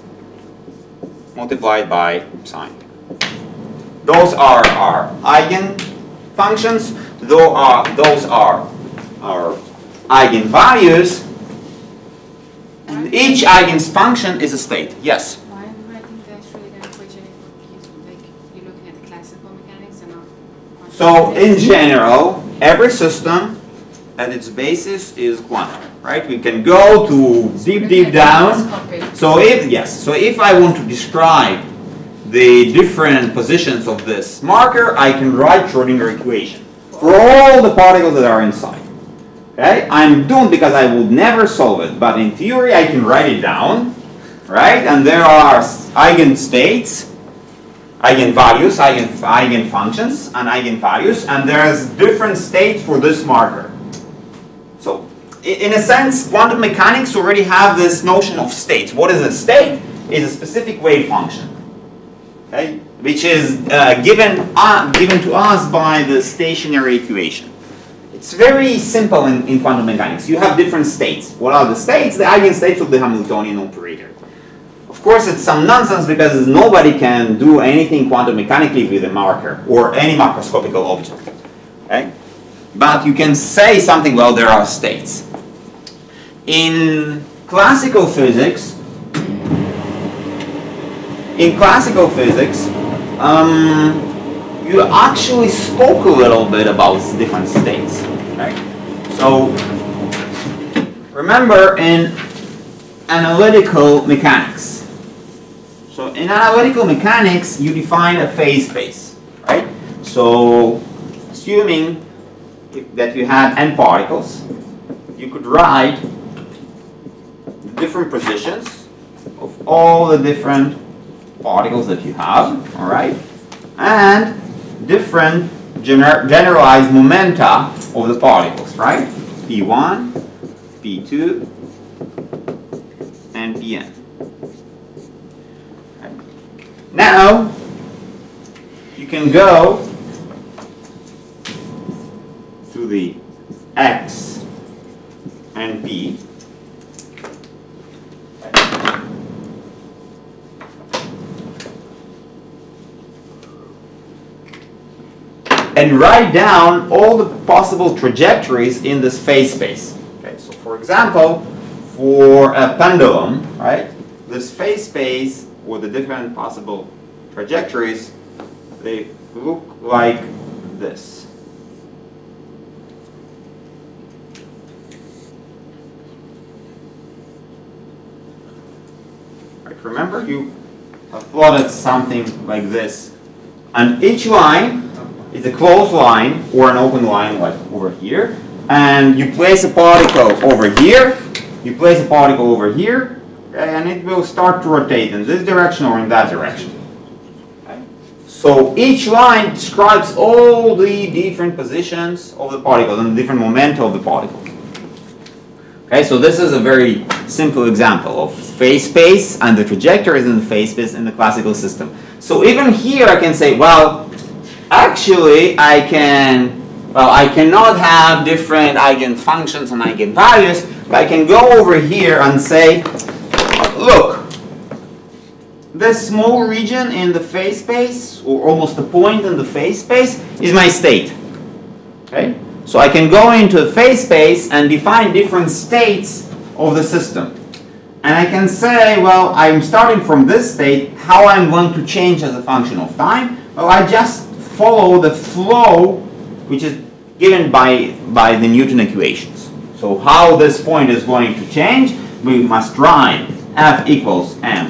multiplied by psi. Those are our eigenfunctions. Those are our eigenvalues. And each eigenfunction is a state. Yes? Why am I writing the Schrodinger equation if you're looking at the classical mechanics and not quantum So in mechanics? general, every system at its basis is quantum, right? We can go to deep down. So if I want to describe the different positions of this marker, I can write Schrodinger equation for all the particles that are inside. Okay? I'm doomed because I would never solve it, but in theory I can write it down, right? And there are eigenstates, eigenvalues, eigenfunctions, and eigenvalues, and there's different states for this marker. So, in a sense, quantum mechanics already have this notion of states. What is a state? It's a specific wave function, okay? Which is given to us by the stationary equation. It's very simple in quantum mechanics. You have different states. What are the states? The eigenstates of the Hamiltonian operator. Of course, it's some nonsense because nobody can do anything quantum mechanically with a marker or any macroscopical object. Okay? But you can say something, well, there are states. In classical physics, you actually spoke a little bit about different states, right? So remember in analytical mechanics. So in analytical mechanics, you define a phase space, right? So assuming that you had n particles, you could write the different positions of all the different particles that you have, all right? And different generalized momenta of the particles, right? P1, P2, and Pn. Okay. Now, you can go to the X and P. And write down all the possible trajectories in this phase space. Okay, so for example, for a pendulum, right, this phase space with the different possible trajectories, they look like this. Right, remember, you have plotted something like this, and each line is a closed line or an open line like over here, and you place a particle over here, you place a particle over here, okay, and it will start to rotate in this direction or in that direction. Okay. So each line describes all the different positions of the particles and the different momenta of the particles. Okay, so this is a very simple example of phase space and the trajectories in the phase space in the classical system. So even here I can say, well, actually, I cannot have different eigenfunctions and eigenvalues, but I can go over here and say, look, this small region in the phase space, or almost a point in the phase space, is my state. Okay? So I can go into a phase space and define different states of the system. And I can say, well, I'm starting from this state, how I'm going to change as a function of time? Well, I just follow the flow which is given by the Newton equations. So how this point is going to change, we must write F equals ma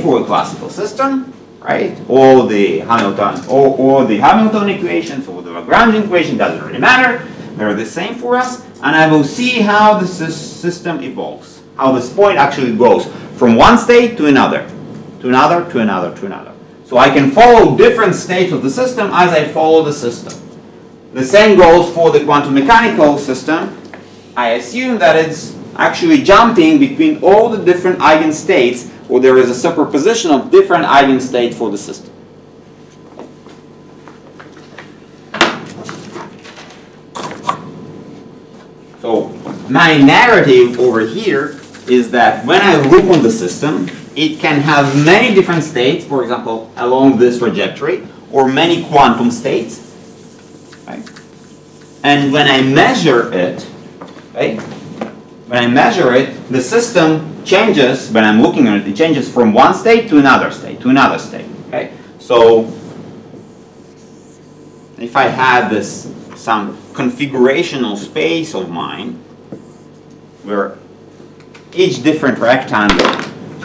for a classical system, right? Or the Hamiltonian equations or the Lagrangian equation, doesn't really matter. They're the same for us, and I will see how the system evolves, how this point actually goes from one state to another, to another, to another, to another. So I can follow different states of the system as I follow the system. The same goes for the quantum mechanical system. I assume that it's actually jumping between all the different eigenstates, or there is a superposition of different eigenstates for the system. So my narrative over here is that when I look on the system, it can have many different states, for example, along this trajectory, or many quantum states. Right? And when I measure it, right? When I measure it, the system changes. When I'm looking at it, it changes from one state to another state to another state. Okay? So if I had this some configurational space of mine, where each different rectangle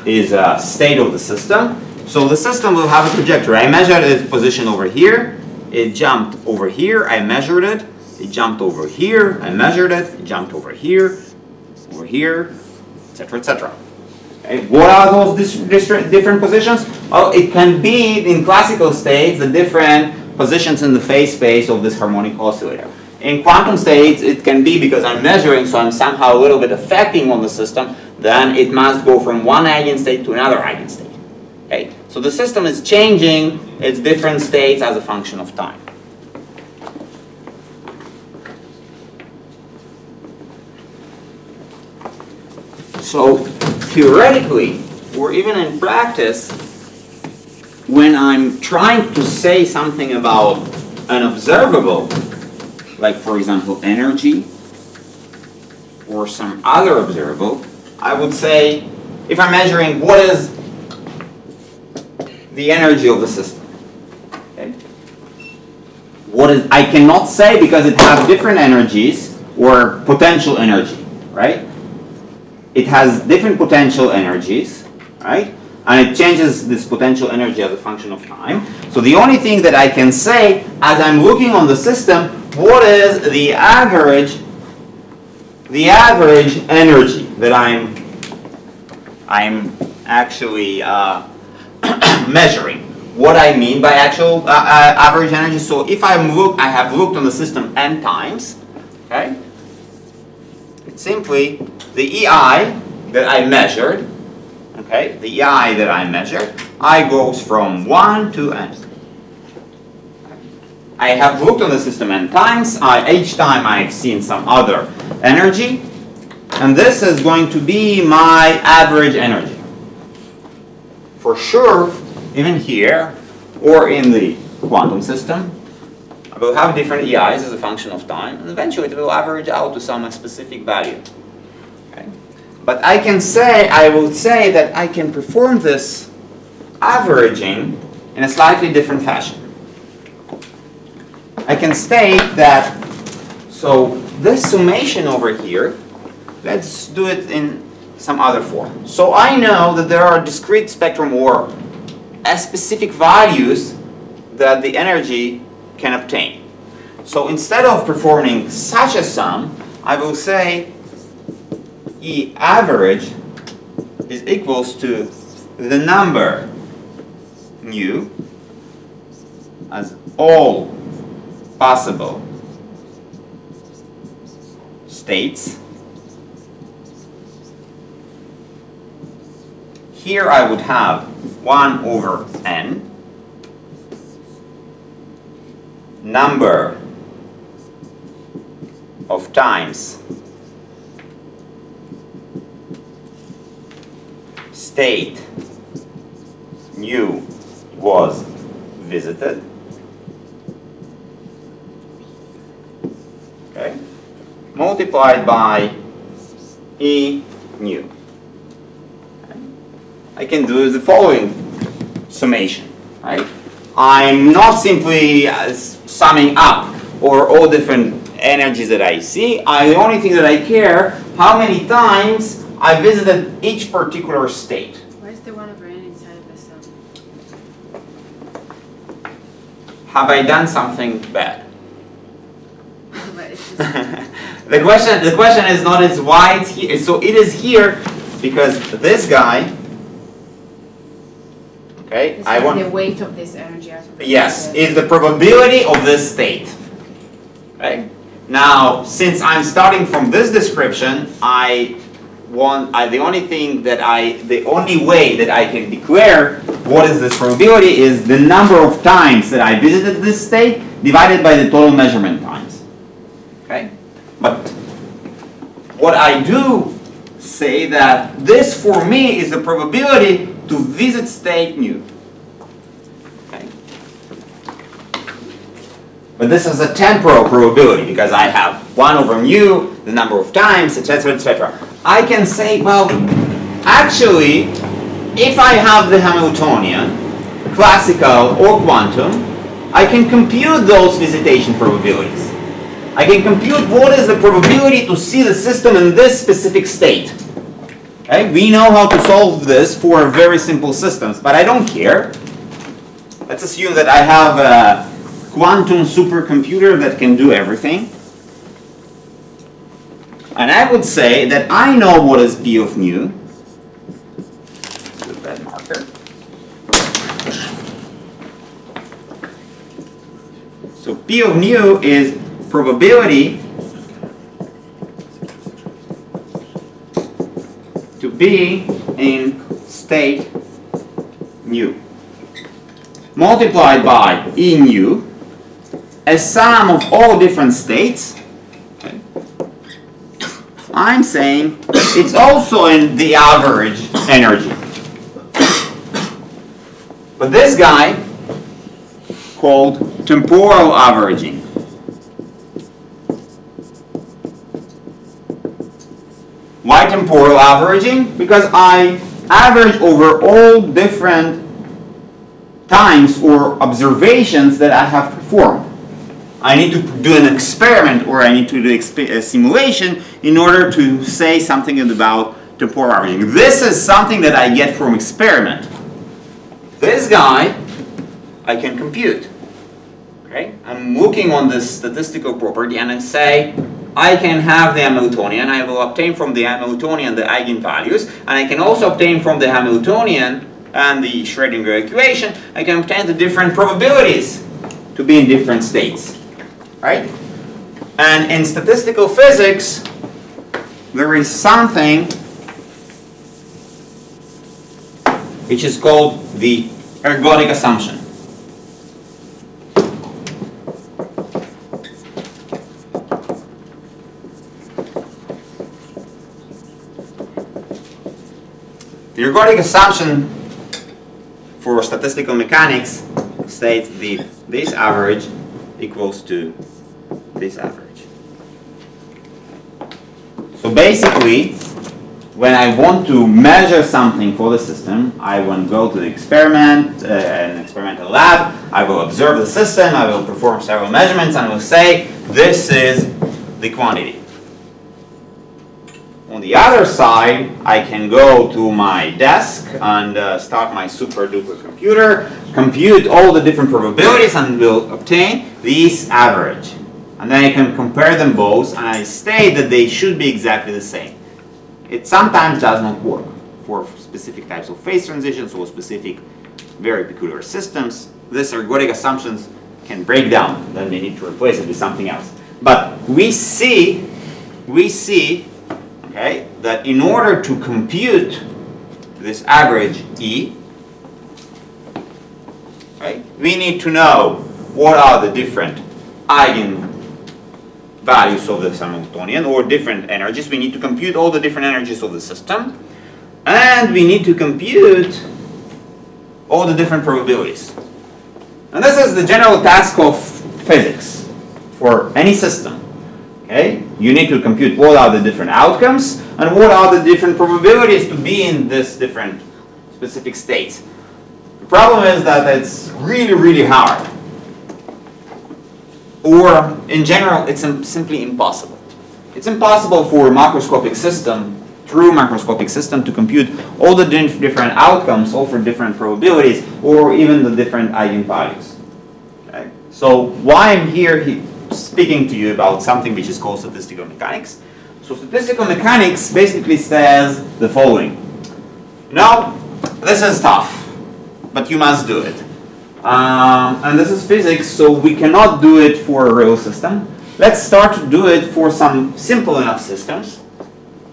is a state of the system, so the system will have a trajectory. I measured its position over here. It jumped over here. I measured it. It jumped over here. I measured it. It jumped over here, etc., etc. Okay. What are those different positions? Well, it can be in classical states the different positions in the phase space of this harmonic oscillator. In quantum states, it can be because I'm measuring, so I'm somehow a little bit affecting on the system. Then it must go from one eigenstate to another eigenstate. Okay. So the system is changing its different states as a function of time. So theoretically, or even in practice, when I'm trying to say something about an observable, like for example energy, or some other observable, I would say, if I'm measuring what is the energy of the system, okay? I cannot say because it has different energies, or potential energy, right? It has different potential energies, right? And it changes this potential energy as a function of time. So the only thing that I can say, as I'm looking on the system, what is the average energy that I'm actually measuring? What I mean by actual average energy. So if I have looked on the system n times, okay? It's simply the EI that I measured, okay? The EI that I measured, I goes from 1 to n. I have looked on the system n times. Each time I've seen some other energy, and this is going to be my average energy. For sure, even here, or in the quantum system, I will have different EIs as a function of time, and eventually it will average out to some specific value. Okay? But I will say that I can perform this averaging in a slightly different fashion. I can state that, so this summation over here, let's do it in some other form. So I know that there are discrete spectrum, or specific values that the energy can obtain. So instead of performing such a sum, I will say E average is equals to the number mu as all possible states. Here I would have 1 over n, number of times state mu was visited, okay, multiplied by E nu. I can do the following summation, right? I'm not simply summing up or all different energies that I see. The only thing that I care, how many times I visited each particular state. Where's the 1 over n inside of the sum? Have I done something bad? But it's just the question is not is why it's here. So it is here because this guy. Okay, it's like the weight of this energy. Yes, is the probability of this state. Okay. Now, since I'm starting from this description, the only way that I can declare what is this probability is the number of times that I visited this state divided by the total measurement times. Okay, but what I do say that this for me is the probability to visit state mu. Okay. But this is a temporal probability because I have 1 over mu, the number of times, etc., etc. I can say, well, actually, if I have the Hamiltonian, classical or quantum, I can compute those visitation probabilities. I can compute what is the probability to see the system in this specific state. Okay? We know how to solve this for very simple systems, but I don't care. Let's assume that I have a quantum supercomputer that can do everything. And I would say that I know what is P of mu. The red marker. So P of mu is probability to be in state mu multiplied by E mu, a sum of all different states. Okay. I'm saying it's also in the average energy. But this guy called temporal averaging. Why temporal averaging? Because I average over all different times or observations that I have performed. I need to do an experiment or I need to do a simulation in order to say something about temporal averaging. This is something that I get from experiment. This guy I can compute. Okay? I'm looking on this statistical property and I say I can have the Hamiltonian. I will obtain from the Hamiltonian the eigenvalues, and I can also obtain from the Hamiltonian and the Schrodinger Equation, I can obtain the different probabilities to be in different states. Right? And in statistical physics, there is something which is called the ergodic assumption. The ergodic assumption for statistical mechanics states that this average equals to this average. So basically, when I want to measure something for the system, I will go to the experiment, an experimental lab, I will observe the system, I will perform several measurements, and I will say, this is the quantity. On the other side, I can go to my desk and start my super duper computer, compute all the different probabilities, and will obtain this average. And then I can compare them both, and I state that they should be exactly the same. It sometimes does not work for specific types of phase transitions or specific very peculiar systems. These ergodic assumptions can break down, then we need to replace it with something else. But we see okay, that in order to compute this average E, right, we need to know what are the different eigenvalues of the Hamiltonian or different energies. We need to compute all the different energies of the system, and we need to compute all the different probabilities. And this is the general task of physics for any system. Okay? You need to compute what are the different outcomes and what are the different probabilities to be in this different specific states. The problem is that it's really, really hard. Or, in general, it's simply impossible. It's impossible for a macroscopic system, true macroscopic system, to compute all the different outcomes, all for different probabilities, or even the different eigenvalues. Okay? So, why I'm here speaking to you about something which is called statistical mechanics. So statistical mechanics basically says the following. Now, this is tough, but you must do it. And this is physics, so we cannot do it for a real system. Let's start to do it for some simple enough systems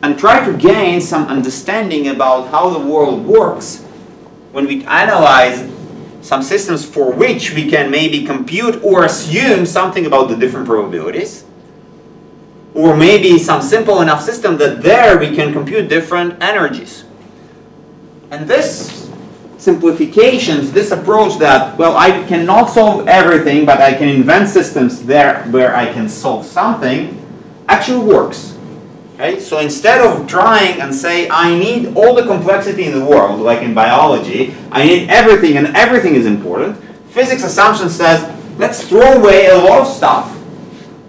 and try to gain some understanding about how the world works when we analyze some systems for which we can maybe compute or assume something about the different probabilities, or maybe some simple enough system that there we can compute different energies. And this simplifications, this approach that, well, I cannot solve everything, but I can invent systems there where I can solve something, actually works. Okay? So instead of trying and say, I need all the complexity in the world, like in biology, I need everything and everything is important, physics assumption says, let's throw away a lot of stuff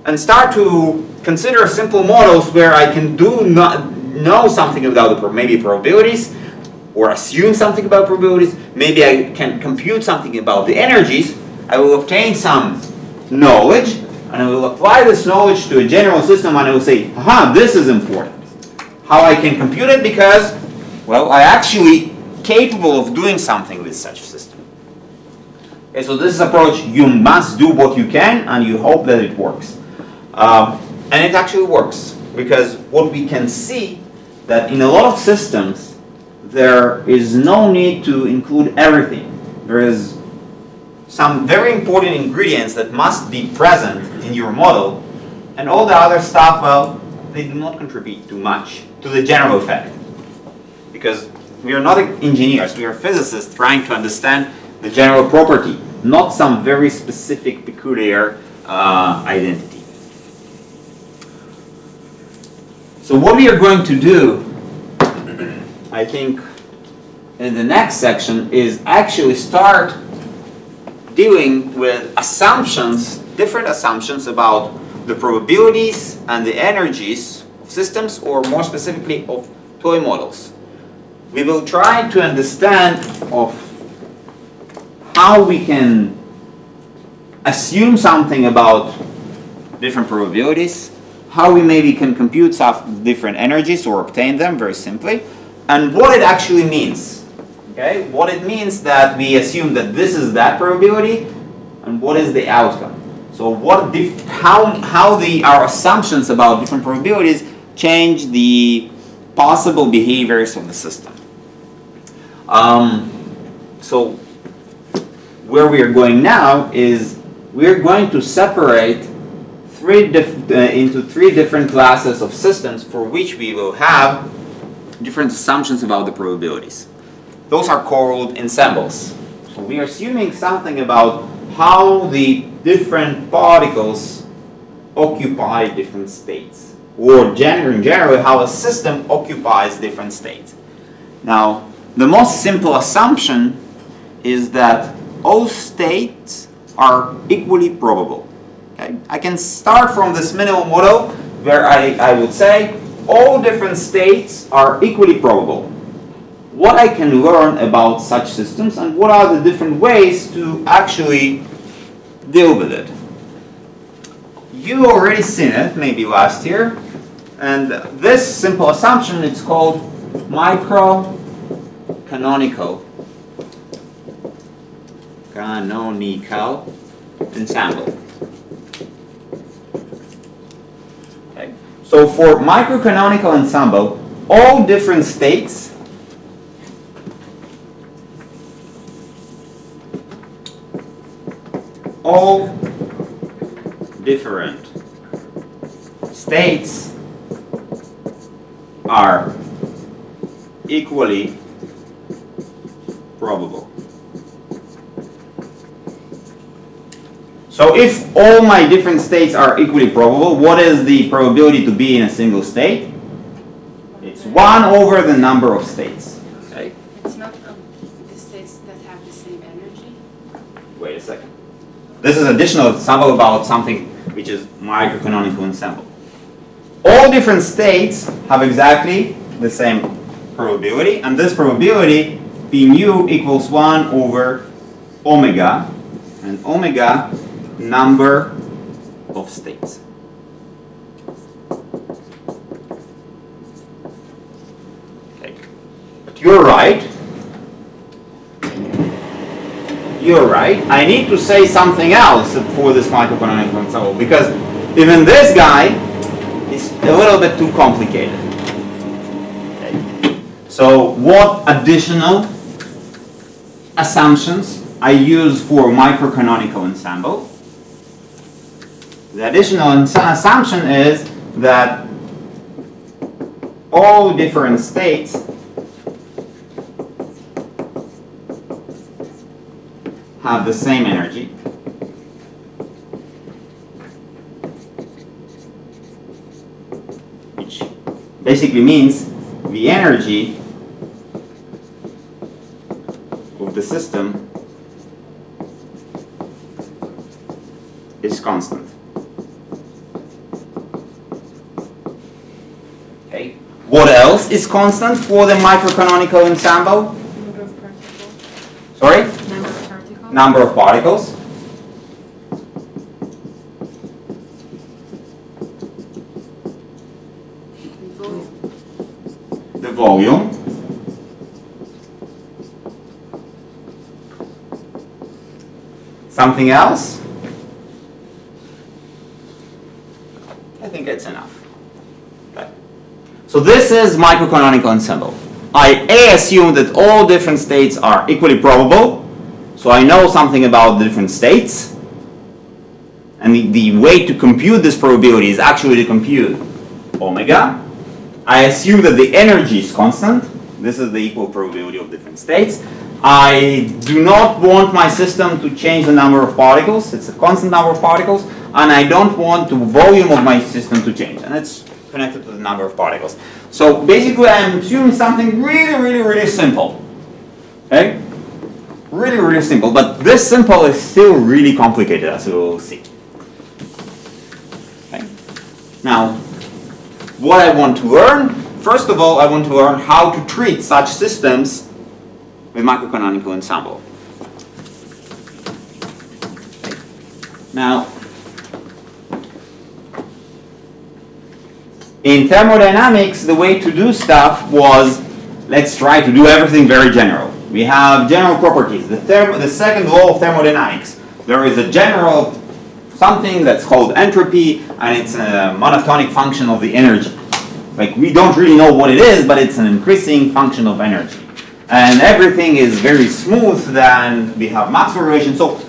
and start to consider simple models where I can know something about maybe probabilities, or assume something about probabilities. Maybe I can compute something about the energies. I will obtain some knowledge, and I will apply this knowledge to a general system, and I will say, aha, this is important. How I can compute it? Because, well, I'm actually capable of doing something with such a system. Okay, so this approach, you must do what you can, and you hope that it works. And it actually works, because what we can see that in a lot of systems, there is no need to include everything. There is some very important ingredients that must be present in your model, and all the other stuff, well, they do not contribute too much to the general effect. Because we are not engineers, we are physicists trying to understand the general property, not some very specific, peculiar identity. So what we are going to do, I think, in the next section is actually start dealing with assumptions, different assumptions about the probabilities and the energies of systems, or more specifically of toy models. We will try to understand of how we can assume something about different probabilities, how we maybe can compute some different energies or obtain them very simply, and what it actually means. Okay? What it means that we assume that this is that probability, and what is the outcome. So how our assumptions about different probabilities change the possible behaviors of the system. So where we are going now is we're going to separate into three different classes of systems for which we will have different assumptions about the probabilities. Those are called ensembles. So we are assuming something about how the different particles occupy different states, or in general how a system occupies different states. Now, the most simple assumption is that all states are equally probable. Okay? I can start from this minimal model where I would say all different states are equally probable. What I can learn about such systems and what are the different ways to actually deal with it. You already seen it, maybe last year, and this simple assumption, it's called micro-canonical ensemble. Okay. So for micro-canonical ensemble, all different states are equally probable. So if all my different states are equally probable, what is the probability to be in a single state? It's 1 over the number of states. Okay? It's not the states that have the same energy? Wait a second. This is additional ensemble about something which is micro-canonical ensemble. All different states have exactly the same probability, and this probability, P nu equals 1 over omega, and omega number of states. Okay. But you're right. You're right. I need to say something else for this micro-canonical ensemble, because even this guy is a little bit too complicated. Okay. So what additional assumptions I use for micro-canonical ensemble? The additional assumption is that all different states have the same energy. Which basically means the energy of the system is constant. Okay. What else is constant for the micro-canonical ensemble? Number of particles. Sorry? Number of particles. Number of particles. The volume. Something else? I think it's enough. Okay. So this is micro-canonical ensemble. I assume that all different states are equally probable. So I know something about the different states. And the way to compute this probability is actually to compute omega. I assume that the energy is constant. This is the equal probability of different states. I do not want my system to change the number of particles. It's a constant number of particles. And I don't want the volume of my system to change. And it's connected to the number of particles. So basically I'm assuming something really simple. Okay? Really simple. But this simple is still really complicated, as we will see. Okay? Now, what I want to learn, first of all, I want to learn how to treat such systems with micro-canonical ensemble. Okay. Now, in thermodynamics, the way to do stuff was, let's try to do everything very general. We have general properties. The second law of thermodynamics. There is a general something that's called entropy, and it's a monotonic function of the energy. Like, we don't really know what it is, but it's an increasing function of energy. And everything is very smooth, then we have Maxwell relation. So,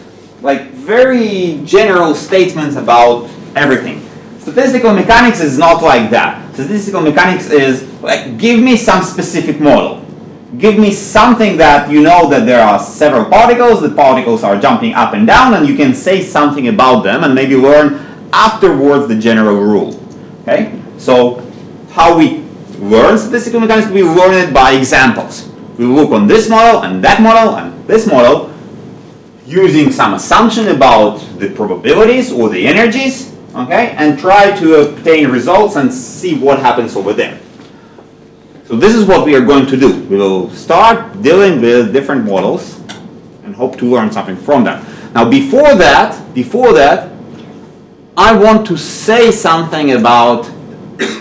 like, very general statements about everything. Statistical mechanics is not like that. Statistical mechanics is, like, give me some specific model. Give me something that you know that there are several particles, the particles are jumping up and down, and you can say something about them and maybe learn afterwards the general rule. Okay? So, how we learn statistical mechanics, we learn it by examples. We look on this model and that model and this model using some assumption about the probabilities or the energies, okay, and try to obtain results and see what happens over there. So this is what we are going to do. We will start dealing with different models and hope to learn something from them. Now before that, I want to say something about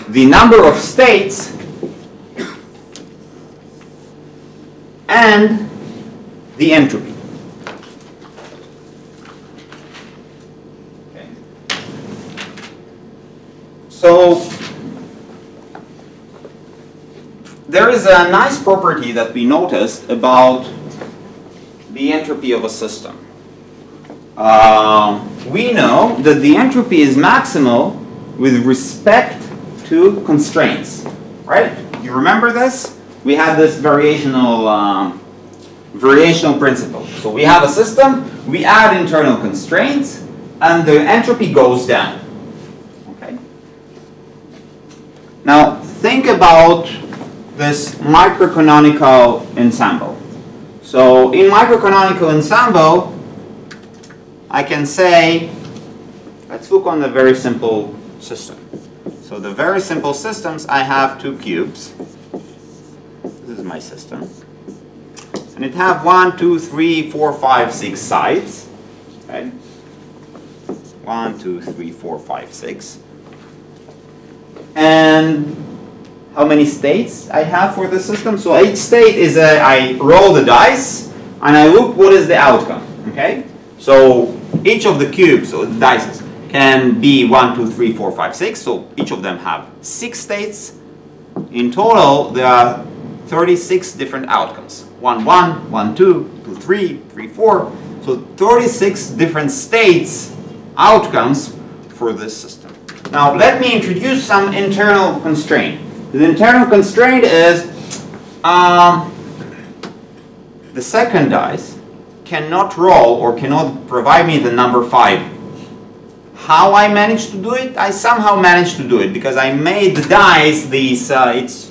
the number of states and the entropy. Okay. So there is a nice property that we noticed about the entropy of a system. We know that the entropy is maximal with respect to constraints, right? You remember this? We had this variational principle. So we have a system, we add internal constraints, and the entropy goes down. Okay. Now think about this micro-canonical ensemble. So in micro-canonical ensemble, I can say, let's look on the very simple system. So the very simple systems, I have two cubes. This is my system. And it have 1, 2, 3, 4, 5, 6 sides. Okay? 1, 2, 3, 4, 5, 6. And how many states I have for the system? So each state is I roll the dice and I look what is the outcome. Okay? So each of the cubes or the dice can be 1, 2, 3, 4, 5, 6. So each of them have 6 states. In total, there are 36 different outcomes. 1, 1, 1, 2, 2, 3, 3, 4. So 36 different states, outcomes for this system. Now let me introduce some internal constraint. The internal constraint is the second dice cannot roll or cannot provide me the number 5. How I managed to do it? I somehow managed to do it because I made the dice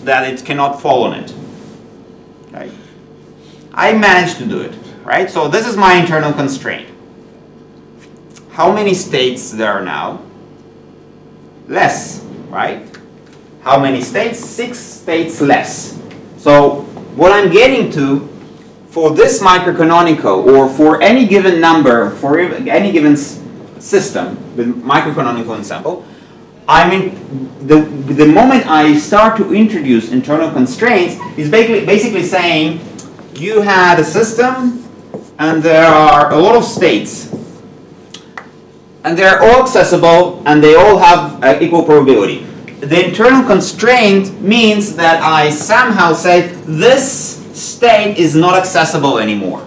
that it cannot fall on it. Right? I managed to do it. Right? So this is my internal constraint. How many states there are now? Less, right? How many states? 6 states less. So what I'm getting to for this microcanonical, or for any given number, for any given system with microcanonical ensemble, I mean, the moment I start to introduce internal constraints is basically saying you had a system and there are a lot of states. And they're all accessible, and they all have equal probability. The internal constraint means that I somehow say this state is not accessible anymore.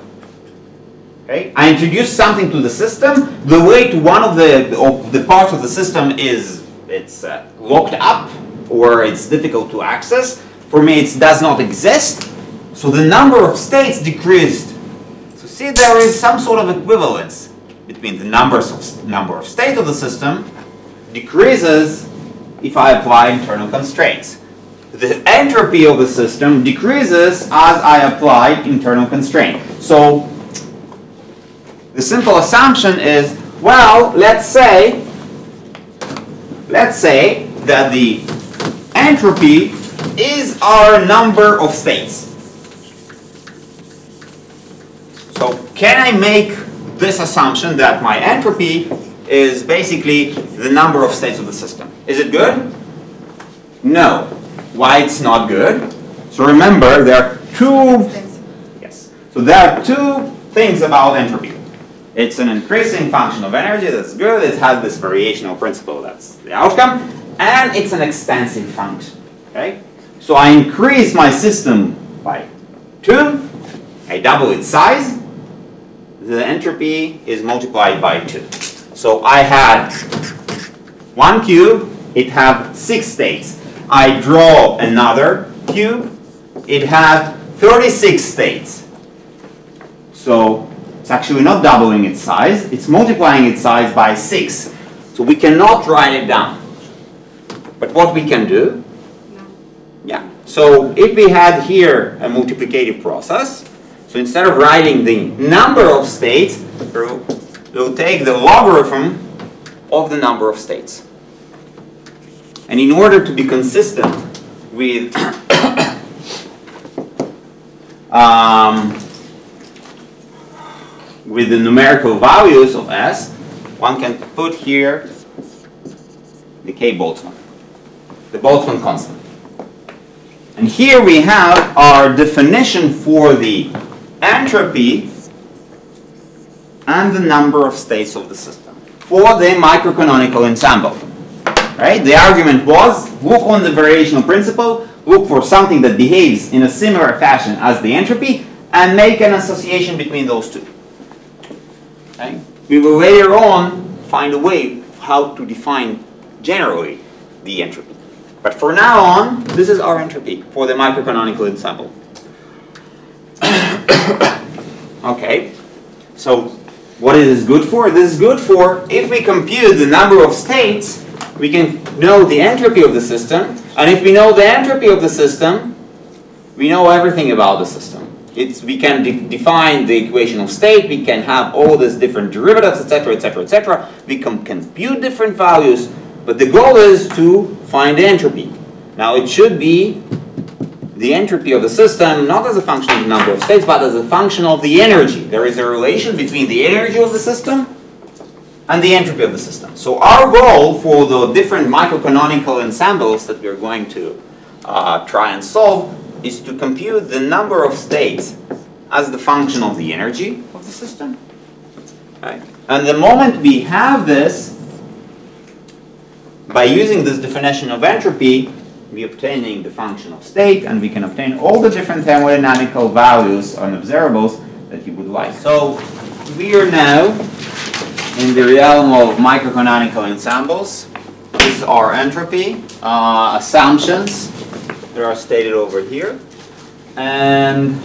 Okay? I introduce something to the system. The way to one of the parts of the system is it's locked up, or it's difficult to access. For me, it does not exist. So the number of states decreased. So see, there is some sort of equivalence between the number of states of the system decreases if I apply internal constraints. The entropy of the system decreases as I apply internal constraint. So the simple assumption is, well, let's say that the entropy is our number of states. So can I make this assumption that my entropy is basically the number of states of the system? Is it good? No. Why it's not good? So remember, there are two things about entropy. It's an increasing function of energy, that's good. It has this variational principle, that's the outcome. And it's an extensive function. Okay? So I increase my system by 2, I double its size, the entropy is multiplied by 2. So I had 1 cube, it had 6 states. I draw another cube, it had 36 states. So it's actually not doubling its size, it's multiplying its size by 6. So we cannot write it down. But what we can do? Yeah. So if we had here a multiplicative process, so instead of writing the number of states, we'll take the logarithm of the number of states. And in order to be consistent with with the numerical values of S, one can put here the K-Boltzmann, the Boltzmann constant. And here we have our definition for the entropy and the number of states of the system for the microcanonical ensemble. Right? The argument was, look on the variational principle, look for something that behaves in a similar fashion as the entropy, and make an association between those two. Okay? We will later on find a way how to define generally the entropy. But for now on, this is our entropy for the microcanonical ensemble. Okay, so what is this good for? This is good for if we compute the number of states, we can know the entropy of the system, and if we know the entropy of the system, we know everything about the system. We can define the equation of state, we can have all these different derivatives, etc., etc., etc. We can compute different values, but the goal is to find the entropy. Now it should be the entropy of the system, not as a function of the number of states, but as a function of the energy. There is a relation between the energy of the system and the entropy of the system. So our goal for the different microcanonical ensembles that we're going to try and solve is to compute the number of states as the function of the energy of the system. Okay. And the moment we have this, by using this definition of entropy, we're obtaining the function of state, and we can obtain all the different thermodynamical values on observables that you would like. So we are now in the realm of microcanonical ensembles. This is our entropy assumptions that are stated over here. And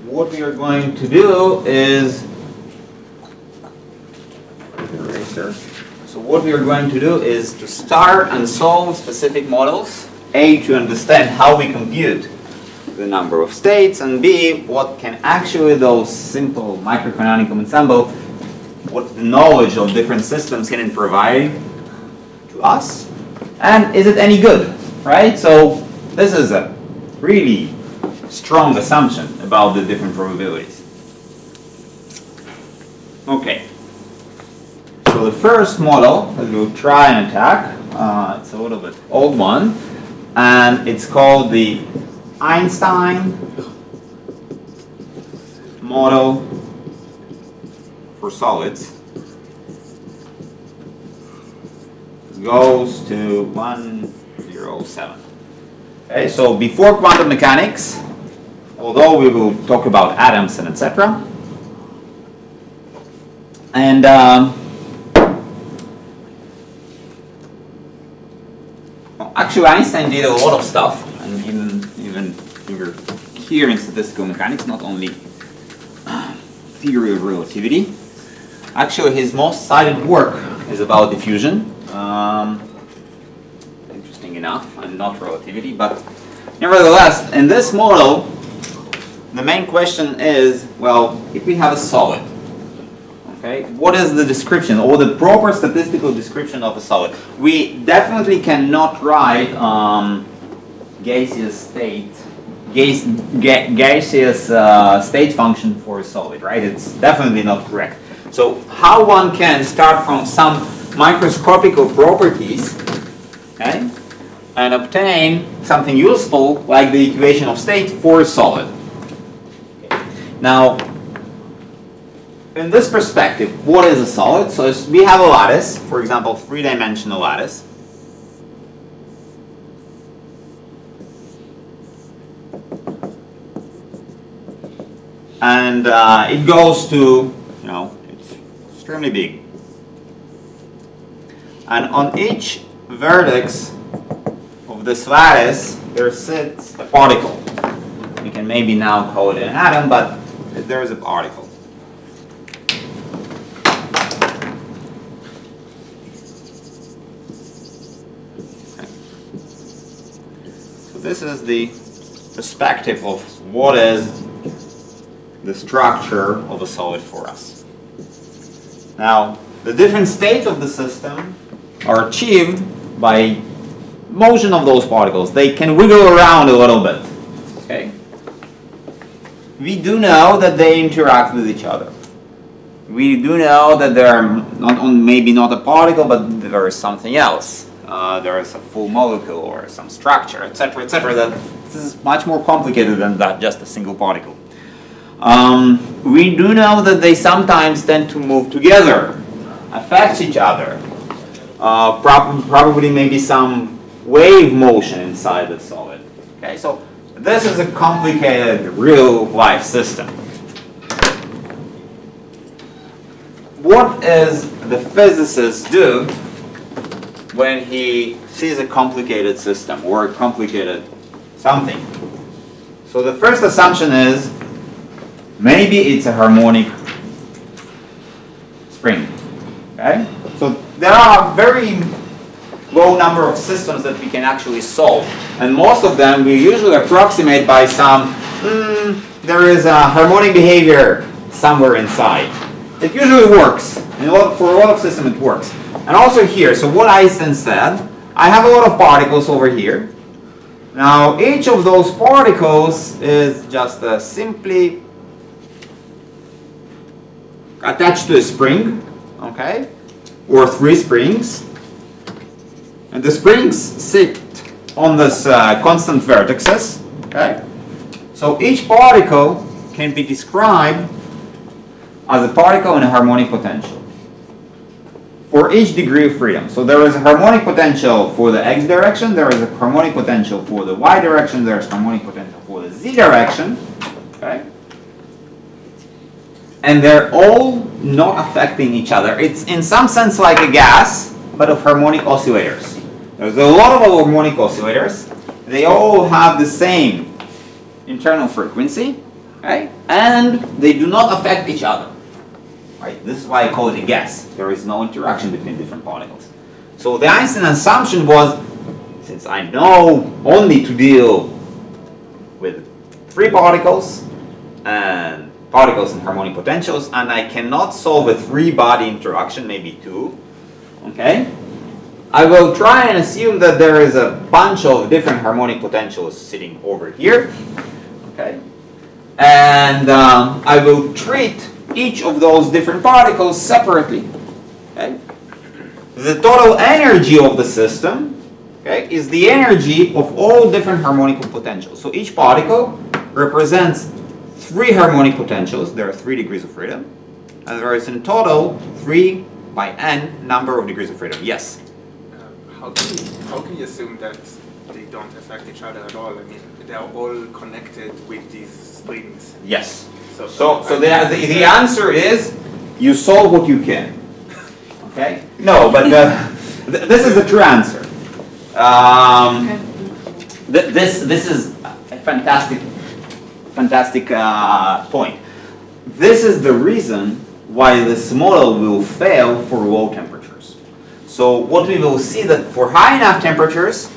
what we are going to do is structure. So what we are going to do is to start and solve specific models. A, to understand how we compute the number of states, and B, what can actually those simple micro-canonical ensemble, what the knowledge of different systems can provide to us, and is it any good, right? So this is a really strong assumption about the different probabilities. Okay. So the first model that we'll try and attack, it's a little bit old one, and it's called the Einstein model for solids. It goes to 107. Okay, so before quantum mechanics, although we will talk about atoms and etc., and well, actually Einstein did a lot of stuff, and even here in statistical mechanics, not only theory of relativity. Actually, his most cited work is about diffusion. Interesting enough, and not relativity, but nevertheless, in this model, the main question is, well, if we have a solid, okay, what is the description, or the proper statistical description of a solid? We definitely cannot write gaseous state function for a solid, right? It's definitely not correct. So how one can start from some microscopical properties, okay, and obtain something useful like the equation of state for a solid. Now, in this perspective, what is a solid? So we have a lattice, for example, three-dimensional lattice. And it goes to, it's extremely big. And on each vertex of this lattice, there sits a particle. We can maybe now call it an atom, but there is a particle. Okay. So this is the perspective of what is the structure of a solid for us. Now, the different states of the system are achieved by motion of those particles. They can wiggle around a little bit. Okay? We do know that they interact with each other. We do know that they are maybe not a particle, but there is something else. There is a full molecule or some structure, etc., etc. That this is much more complicated than that, just a single particle. We do know that they sometimes tend to move together, affect each other. Probably maybe some wave motion inside the solid. Okay, so this is a complicated real-life system. What does the physicist do when he sees a complicated system or a complicated something? So the first assumption is maybe it's a harmonic spring. Okay? So there are a very low number of systems that we can actually solve. And most of them we usually approximate by some, there is a harmonic behavior somewhere inside. It usually works. For a lot of systems it works. And also here, so what Einstein said, I have a lot of particles over here. Now each of those particles is just simply attached to a spring, okay, or three springs, and the springs sit on this constant vertices, okay. So each particle can be described as a particle in a harmonic potential for each degree of freedom. So there is a harmonic potential for the x direction, there is a harmonic potential for the y direction, there is harmonic potential for the z direction, okay. And they're all not affecting each other. It's in some sense like a gas, but of harmonic oscillators. There's a lot of harmonic oscillators. They all have the same internal frequency, okay? And they do not affect each other. Right? This is why I call it a guess. There is no interaction between different particles. So the Einstein assumption was, since I know only to deal with free particles and particles in harmonic potentials, and I cannot solve a three-body interaction, maybe two, okay? I will try and assume that there is a bunch of different harmonic potentials sitting over here, okay? And I will treat each of those different particles separately, okay? The total energy of the system, okay, is the energy of all different harmonic potentials. So each particle represents 3 harmonic potentials. There are 3 degrees of freedom. And there is in total 3 by n number of degrees of freedom. Yes? How can you assume that they don't affect each other at all? I mean, they are all connected with these strings. Yes. So the answer is you solve what you can. Okay? No, but this is the true answer. This is a fantastic point. This is the reason why this model will fail for low temperatures. So what we will see that for high enough temperatures,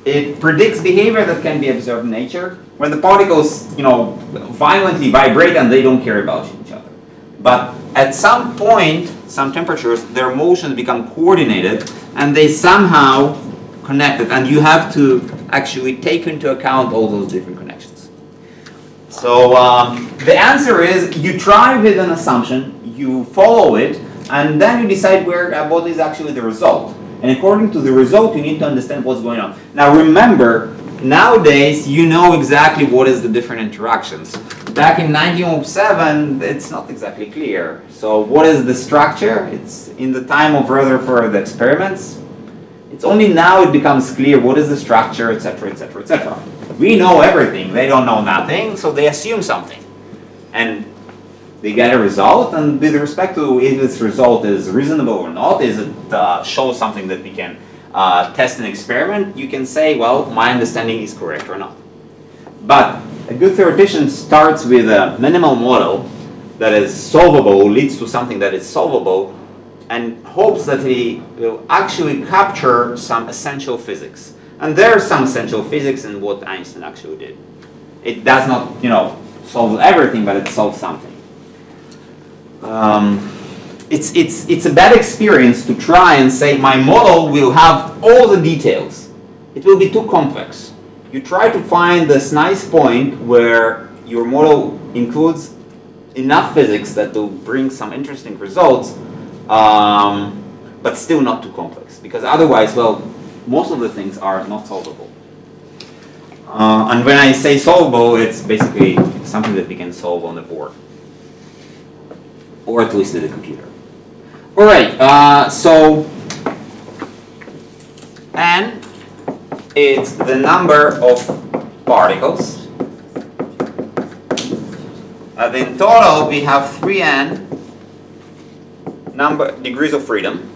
it predicts behavior that can be observed in nature when the particles, violently vibrate and they don't care about each other. But at some point, some temperatures, their motions become coordinated and they somehow connected, and you have to actually take into account all those different connections. So the answer is you try with an assumption, you follow it, and then you decide what is actually the result. And according to the result, you need to understand what's going on. Now remember, nowadays you know exactly what is the different interactions. Back in 1907, it's not exactly clear. So what is the structure? It's in the time of Rutherford experiments. It's only now it becomes clear what is the structure, etc., etc., etc. We know everything. They don't know nothing, so they assume something. And they get a result, and with respect to if this result is reasonable or not, is it shows something that we can test an experiment, you can say, well, my understanding is correct or not. But a good theoretician starts with a minimal model that is solvable, leads to something that is solvable, and hopes that he will actually capture some essential physics. And there's some essential physics in what Einstein actually did. It does not, solve everything, but it solves something. It's a bad experience to try and say my model will have all the details. It will be too complex. You try to find this nice point where your model includes enough physics that will bring some interesting results, but still not too complex. Because otherwise, well, most of the things are not solvable. And when I say solvable, it's basically something that we can solve on the board. Or at least in the computer. Alright, so n is the number of particles. In total, we have 3n degrees of freedom.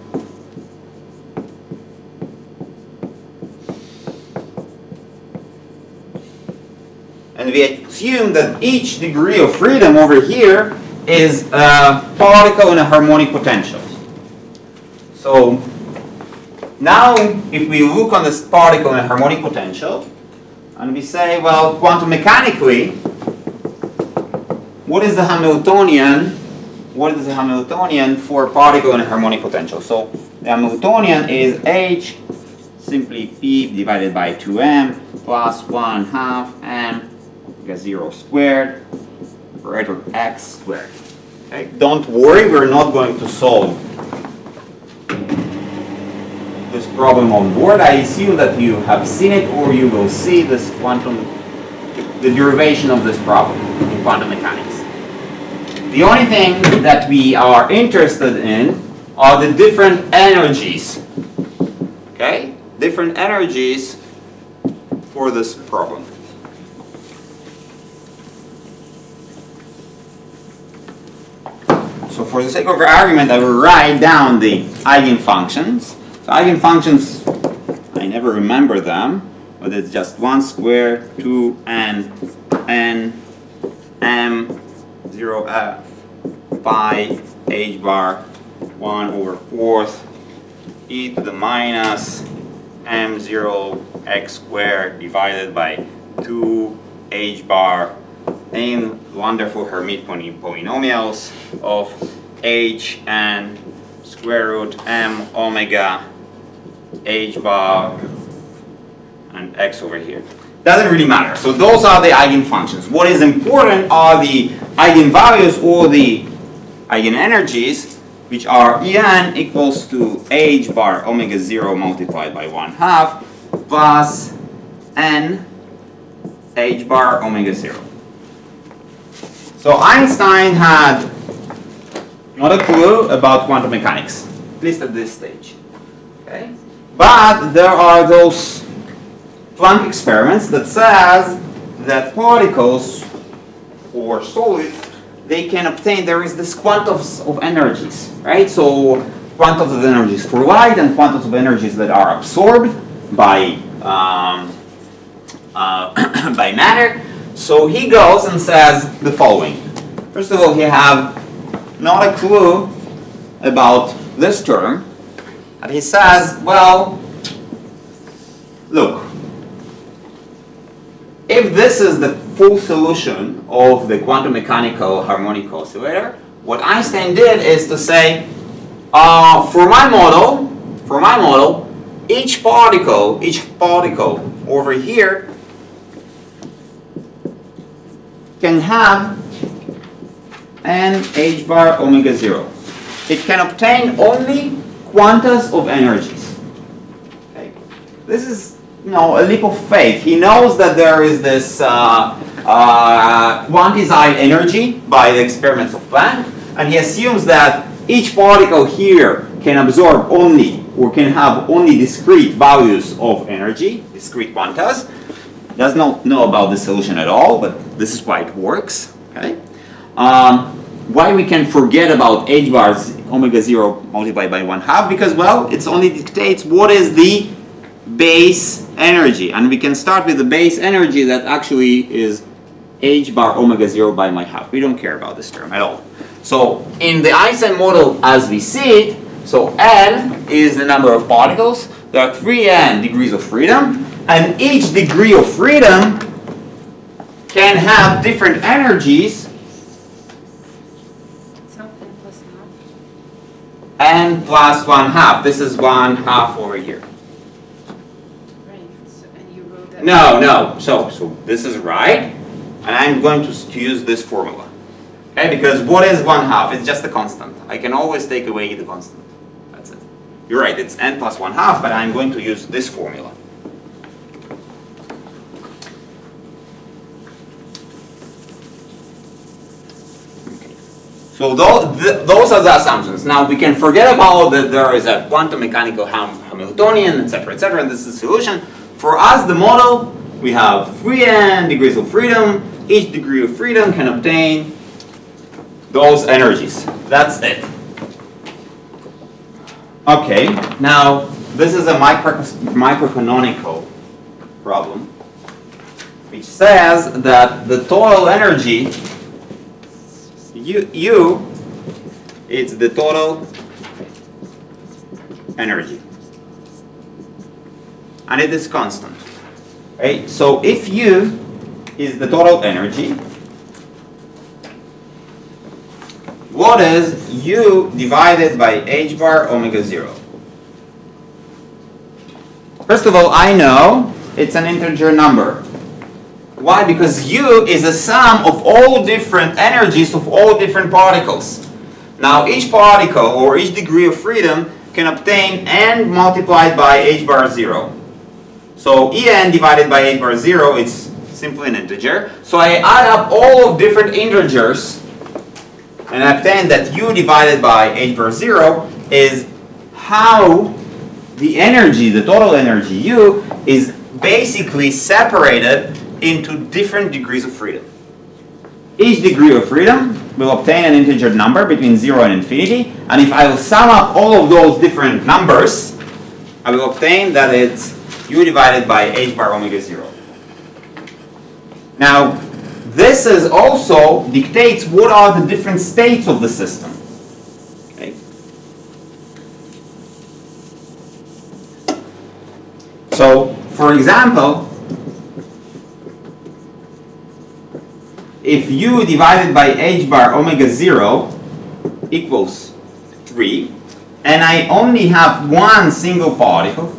And we assume that each degree of freedom over here is a particle in a harmonic potential. So now if we look on this particle in a harmonic potential and we say, well, quantum mechanically, what is the Hamiltonian for a particle in a harmonic potential? So the Hamiltonian is h simply p divided by 2m plus 1/2 m 0 squared right, or x squared. Okay? Don't worry, we're not going to solve this problem on board. I assume that you have seen it or you will see this the derivation of this problem in quantum mechanics. The only thing that we are interested in are the different energies. Okay? Different energies for this problem. So for the sake of our argument, I will write down the eigenfunctions. So eigenfunctions, I never remember them, but it's just 1 squared 2n n m 0 f pi h bar 1/4 e to the minus m0 x squared divided by 2 h bar in wonderful Hermite polynomials of h and square root m omega h bar and x over here. Doesn't really matter. So those are the eigenfunctions. What is important are the eigenvalues or the eigenenergies, which are En equals to h bar omega 0 multiplied by 1/2 plus n h bar omega 0. So Einstein had not a clue about quantum mechanics, at least at this stage. Okay? But there are those Planck experiments that says that particles or solids, they can obtain, there is this quantums of energies, right? So quantums of energies for light and quantums of energies that are absorbed by by matter. So he goes and says the following. First of all, he have not a clue about this term, and he says, well, look, if this is the full solution of the quantum mechanical harmonic oscillator, what Einstein did is to say, for my model, each particle over here can have an h bar omega 0. It can obtain only quantas of energies. Okay. This is, a leap of faith. He knows that there is this quantized energy by the experiments of Planck, and he assumes that each particle here can absorb only, or can have only discrete values of energy, discrete quantas. Does not know about the solution at all, but this is why it works. Okay. Why we can forget about h bars omega 0 multiplied by 1/2? Because, well, it only dictates what is the base energy, and we can start with the base energy that actually is h bar omega 0 by my half. We don't care about this term at all. So in the Einstein model as we see it, so n is the number of particles. There are 3n degrees of freedom, and each degree of freedom can have different energies. So n plus half. N plus 1/2. This is 1/2 over here. Right. So, and you wrote that. No. So this is right, and I'm going to use this formula. Okay, because what is 1/2? It's just a constant. I can always take away the constant. That's it. You're right, it's n plus 1/2, but I'm going to use this formula. Okay. So those are the assumptions. Now we can forget about that there is a quantum mechanical Hamiltonian, etc., etc., and this is the solution. For us, the model, we have 3n degrees of freedom. Each degree of freedom can obtain those energies. That's it. Okay, now this is a micro-canonical problem, which says that the total energy, U is the total energy, and it is constant. Right? So if U is the total energy, what is U divided by h bar omega 0? First of all, I know it's an integer number. Why? Because U is a sum of all different energies of all different particles. Now each particle or each degree of freedom can obtain n multiplied by h bar 0. So En divided by h bar 0 is simply an integer. So I add up all of different integers, and I obtain that U divided by h bar 0 is how the energy, the total energy U, is basically separated into different degrees of freedom. Each degree of freedom will obtain an integer number between 0 and infinity, and if I will sum up all of those different numbers, I will obtain that it's U divided by h bar omega 0. Now, this is also dictates what are the different states of the system. So, for example, if u divided by h bar omega 0 equals 3, and I only have one single particle,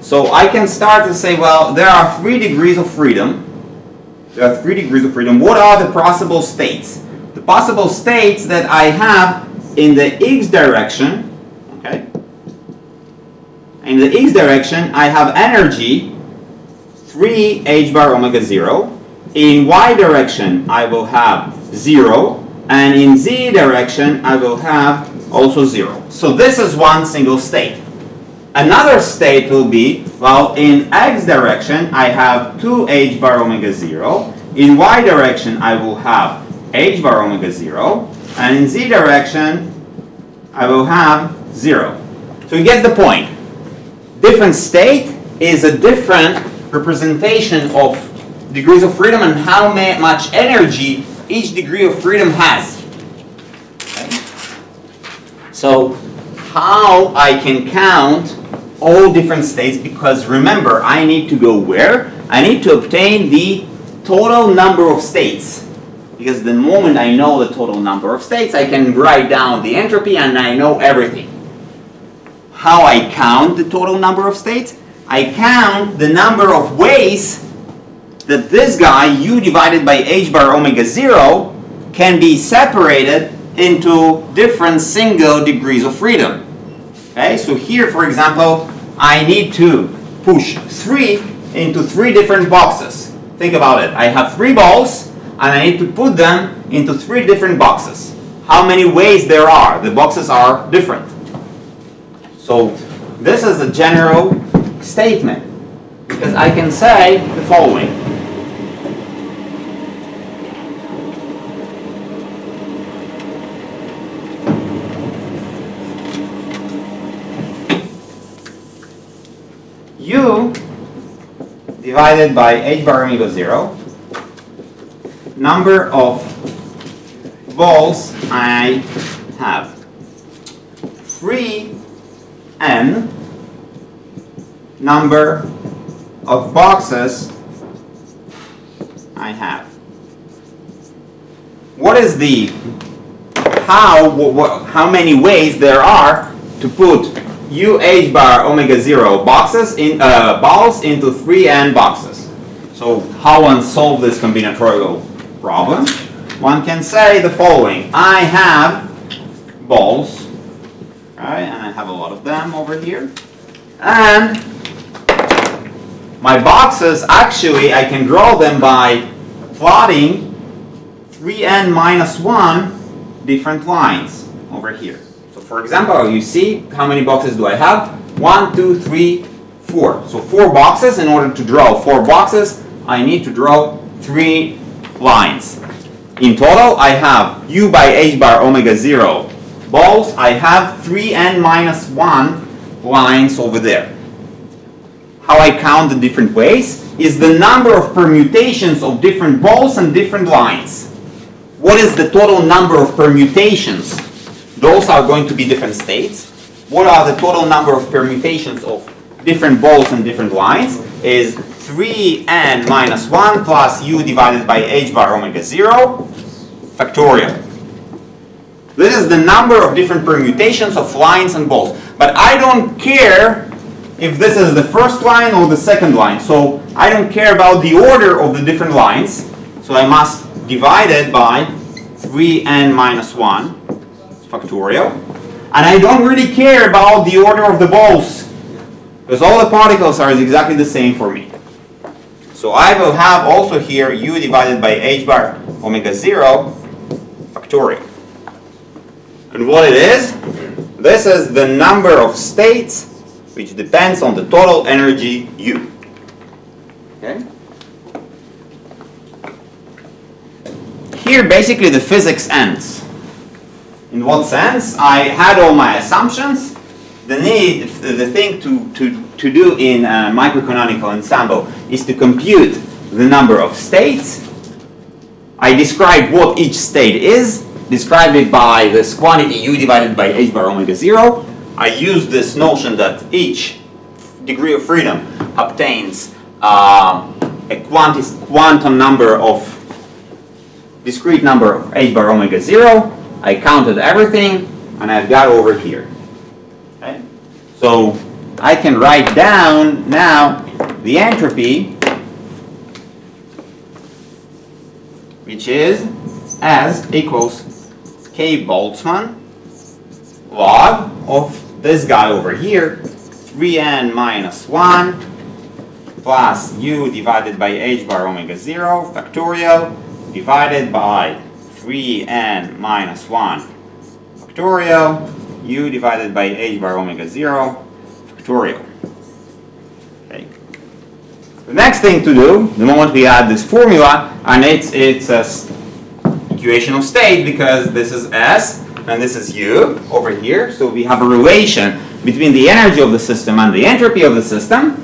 so I can start to say, well, there are 3 degrees of freedom. What are the possible states? The possible states that I have in the x direction, okay? In the x direction, I have energy 3 h bar omega 0. In y direction, I will have 0. And in z direction, I will have also 0. So this is one single state. Another state will be, well, in x direction, I have 2 h bar omega 0. In y direction, I will have h bar omega 0. And in z direction, I will have 0. So you get the point. Different state is a different representation of degrees of freedom and how much energy each degree of freedom has. Okay? So how I can count all different states, because remember, I need to go where? I need to obtain the total number of states. Because the moment I know the total number of states, I can write down the entropy and I know everything. How I count the total number of states? I count the number of ways that this guy, u divided by h bar omega 0, can be separated into different single degrees of freedom. Okay, so here, for example, I need to push 3 into 3 different boxes. Think about it. I have 3 balls, and I need to put them into 3 different boxes. How many ways there are? The boxes are different. So this is a general statement, because I can say the following. U divided by h bar omega 0, number of balls I have. 3n number of boxes I have. What is the how many ways there are to put u h bar omega 0 boxes in balls into 3n boxes? So how one solve this combinatorial problem? One can say the following. I have balls, right, and I have a lot of them over here, and my boxes, actually I can draw them by plotting 3n minus 1 different lines over here. So for example, you see how many boxes do I have? 1, 2, 3, 4. So 4 boxes. In order to draw 4 boxes, I need to draw 3 lines. In total, I have u by h bar omega 0 balls. I have 3n minus 1 lines over there. How I count the different ways is the number of permutations of different balls and different lines. What is the total number of permutations? Those are going to be different states. What are the total number of permutations of different balls and different lines? Is 3n minus 1 plus u divided by h bar omega 0 factorial. This is the number of different permutations of lines and balls. But I don't care if this is the first line or the second line. So I don't care about the order of the different lines. So I must divide it by 3n minus 1 factorial. And I don't really care about the order of the balls, because all the particles are exactly the same for me. So I will have also here u divided by h bar omega 0 factorial. And what it is? This is the number of states which depends on the total energy u. Okay? Here basically the physics ends. In what sense? I had all my assumptions. The thing to do in micro-canonical ensemble is to compute the number of states. I described what each state is, described it by this quantity u divided by h bar omega 0. I use this notion that each degree of freedom obtains a quantum number of discrete number of h bar omega 0. I counted everything, and I've got over here. Okay? So I can write down now the entropy, which is S equals K Boltzmann log of this guy over here, 3n minus 1 plus u divided by h bar omega 0 factorial divided by 3n minus 1 factorial u divided by h bar omega 0 factorial. Okay. The next thing to do, the moment we add this formula, and it's a equation of state because this is S and this is U over here, so we have a relation between the energy of the system and the entropy of the system.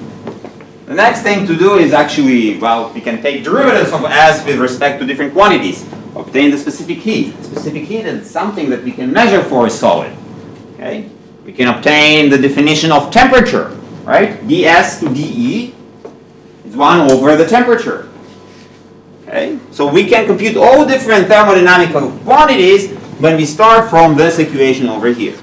The next thing to do is actually, well, we can take derivatives of S with respect to different quantities, obtain the specific heat. Specific heat is something that we can measure for a solid. Okay? We can obtain the definition of temperature, right? ds to dE is 1 over the temperature. Okay? So we can compute all different thermodynamical quantities when we start from this equation over here.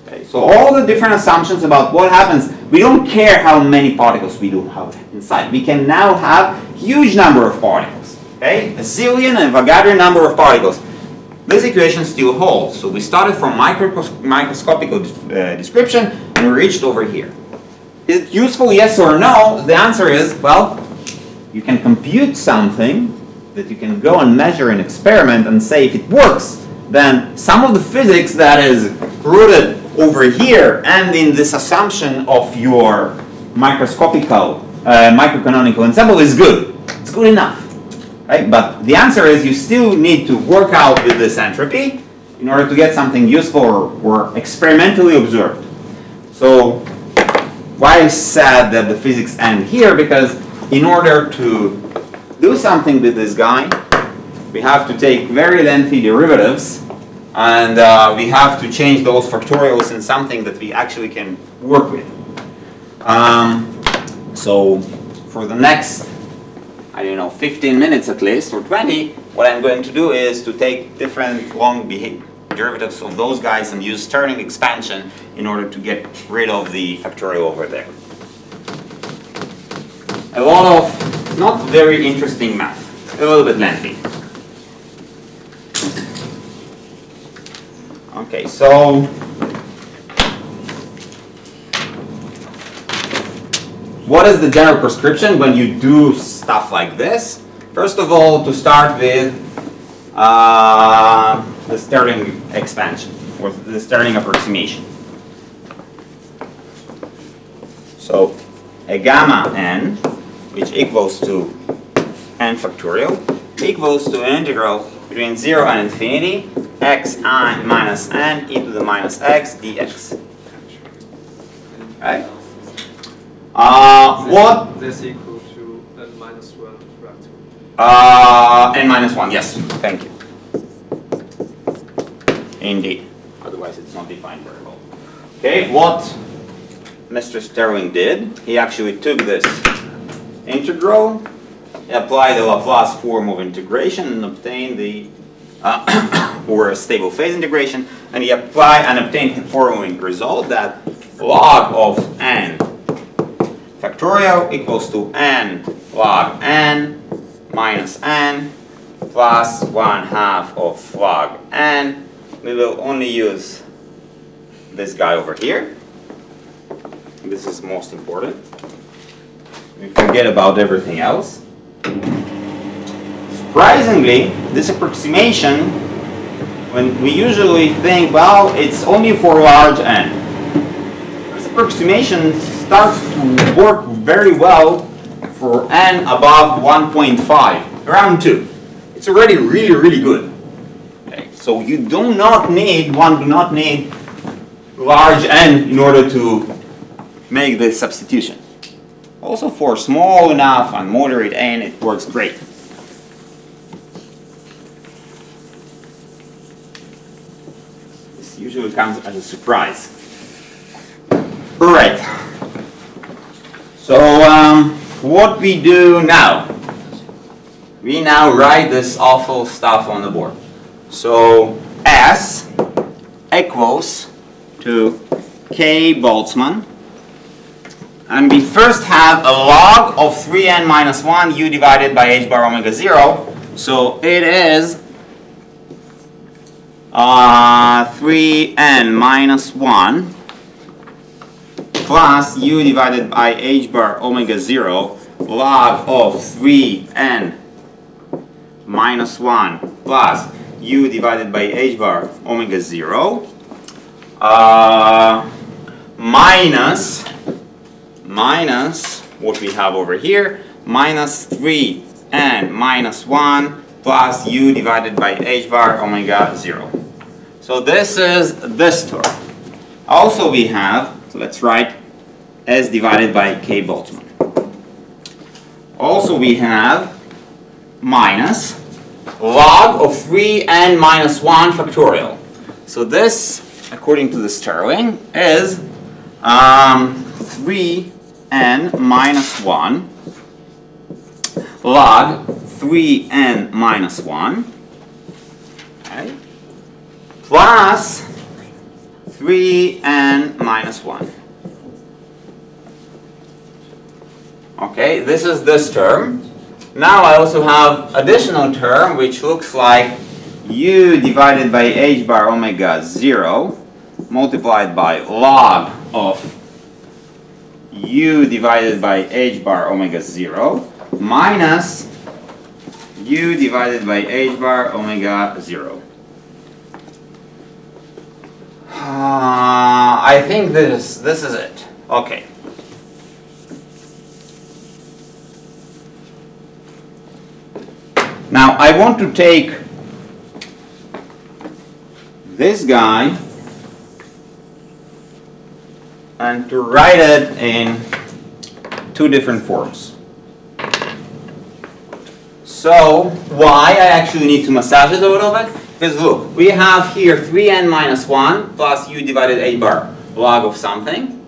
Okay? So all the different assumptions about what happens, we don't care how many particles we do have inside. We can now have huge number of particles. Okay? A zillion and Avogadro number of particles. This equation still holds. So we started from microscopic description and we reached over here. Is it useful, yes or no? The answer is, well, you can compute something that you can go and measure an experiment and say if it works, then some of the physics that is rooted over here and in this assumption of your micro-canonical ensemble is good. It's good enough. Right? But the answer is you still need to work out with this entropy in order to get something useful or experimentally observed. So why I said that the physics end here, because in order to do something with this guy, we have to take very lengthy derivatives and we have to change those factorials in something that we actually can work with. So for the next, I don't know, 15 minutes at least, or 20, what I'm going to do is to take different long derivatives of those guys and use Stirling expansion in order to get rid of the factorial over there. A lot of not very interesting math, a little bit lengthy. Okay, so what is the general prescription when you do stuff like this? First of all, to start with the Stirling expansion, or the Stirling approximation. So a gamma n, which equals to n factorial, equals to an integral between 0 and infinity, xi minus n e to the minus x dx. Right? What? This equal to n minus 1 fractal. N minus 1, yes. Thank you. Indeed. Otherwise it's not defined very well. Okay, what Mr. Stirling did, he actually took this integral, applied the Laplace form of integration and obtained the or a stable phase integration, and he applied and obtained the following result, that log of n factorial equals to n log n minus n plus 1/2 of log n. We will only use this guy over here. This is most important. We forget about everything else. Surprisingly, this approximation, when we usually think, well, it's only for large n. This approximation starts to work very well for n above 1.5, around 2. It's already really, really good. Okay, so you do not need large n in order to make this substitution. Also for small enough and moderate n, it works great. This usually comes as a surprise. Right. So what we do now? We now write this awful stuff on the board. So S equals to K Boltzmann. And we first have a log of 3n minus 1 u divided by h bar omega 0. So it is 3n minus 1 plus u divided by h bar omega 0 log of 3n minus 1 plus u divided by h bar omega 0 minus what we have over here, minus 3n minus 1 plus u divided by h bar omega 0. So this is this term. Also we have, so let's write S divided by K Boltzmann. Also we have minus log of 3n minus 1 factorial. So this, according to the Stirling, is 3n minus 1 log 3n minus 1, okay, plus 3n minus 1. Okay, this is this term. Now I also have additional term which looks like u divided by h bar omega 0 multiplied by log of u divided by h bar omega 0 minus u divided by h bar omega 0. I think this is it. Okay. Now I want to take this guy and to write it in two different forms. So why I actually need to massage it a little bit? Because look, we have here 3n minus 1 plus u divided h bar log of something.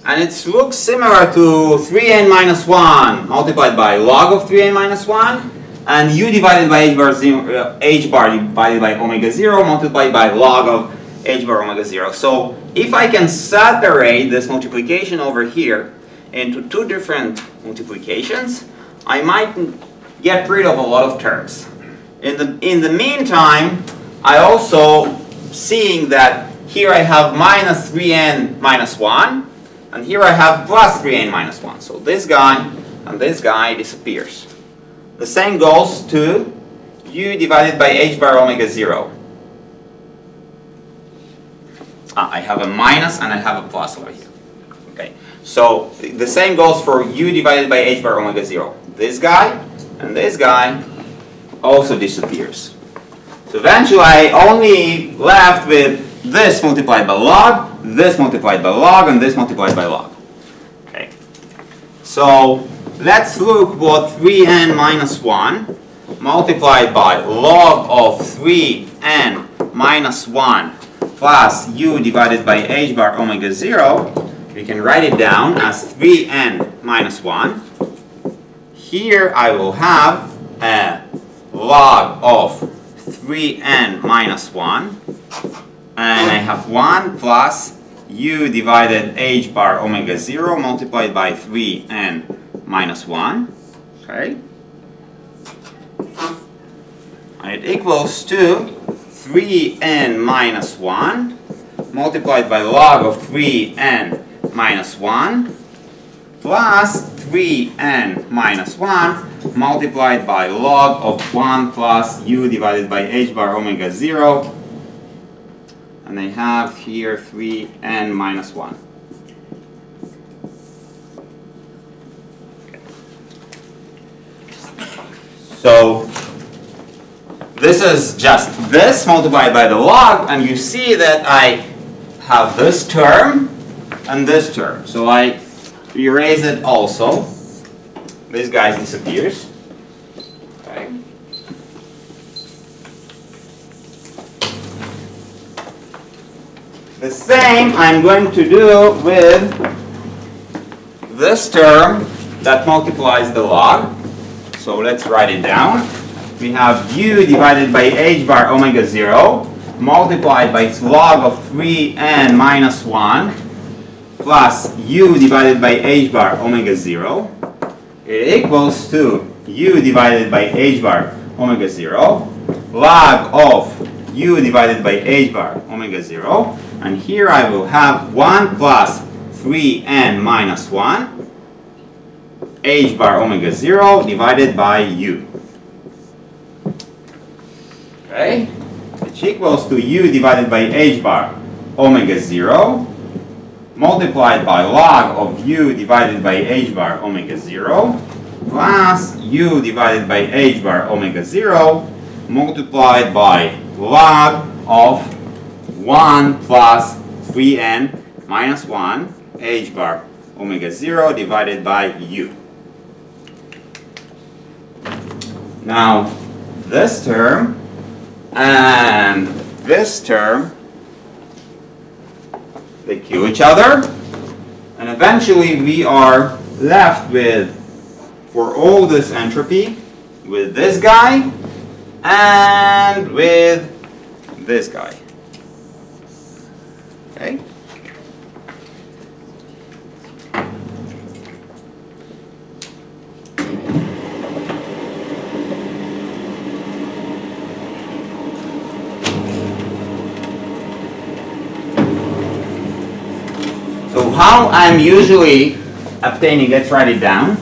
And it looks similar to 3n minus 1 multiplied by log of 3n minus 1 and u divided by h bar divided by omega 0 multiplied by log of h bar omega 0. So if I can separate this multiplication over here into two different multiplications, I might get rid of a lot of terms. In the meantime, I also seeing that here I have minus 3n minus 1 and here I have plus 3n minus 1. So this guy and this guy disappears. The same goes to u divided by h bar omega 0. I have a minus and I have a plus over here. Okay, so the same goes for u divided by h bar omega 0. This guy and this guy also disappears. So eventually I only left with this multiplied by log, this multiplied by log, and this multiplied by log. Okay, so let's look what 3n minus 1 multiplied by log of 3n minus 1 plus u divided by h bar omega 0, we can write it down as 3n minus 1. Here I will have a log of 3n minus 1, and I have 1 plus u divided h bar omega 0 multiplied by 3n minus 1, okay? And it equals to 3n minus 1 multiplied by log of 3n minus 1 plus 3n minus 1 multiplied by log of 1 plus u divided by h bar omega 0. And I have here 3n minus 1. Okay. So this is just this multiplied by the log, and you see that I have this term and this term. So I erase it also. This guy disappears. Okay. The same I'm going to do with this term that multiplies the log. So let's write it down. We have u divided by h bar omega 0 multiplied by its log of 3n minus 1 plus u divided by h bar omega 0. It equals to u divided by h bar omega 0 log of u divided by h bar omega 0. And here I will have 1 plus 3n minus 1 h bar omega 0 divided by u. Okay? Which equals to u divided by h bar omega 0 multiplied by log of u divided by h bar omega 0 plus u divided by h bar omega 0 multiplied by log of 1 plus 3n minus 1 h bar omega 0 divided by u. Now this term and this term, they kill each other, and eventually we are left with, for all this entropy, with this guy and with this guy. Okay? So how I'm usually obtaining, let's write it down.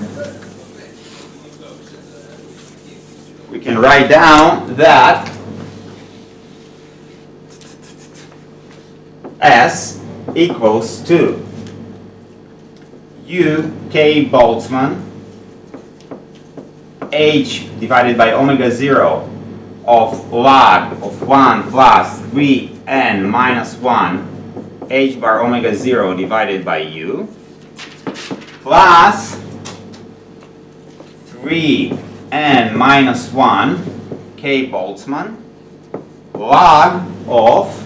We can write down that S equals to U K Boltzmann H divided by omega 0 of log of 1 plus 3n minus 1 h bar omega 0 divided by u plus 3n minus 1 k Boltzmann log of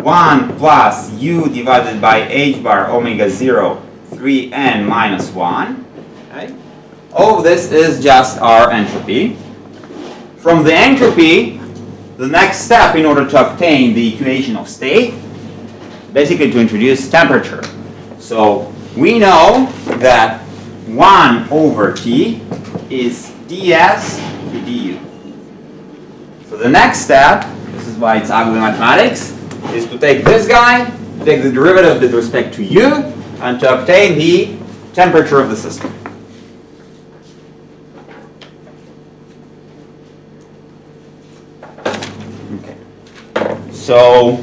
1 plus u divided by h bar omega 0 3n minus 1. Okay? All of this is just our entropy. From the entropy, the next step in order to obtain the equation of state, basically to introduce temperature. So we know that 1 over T is ds to du. So the next step, this is why it's ugly mathematics, is to take this guy, take the derivative with respect to u, and to obtain the temperature of the system. Okay. So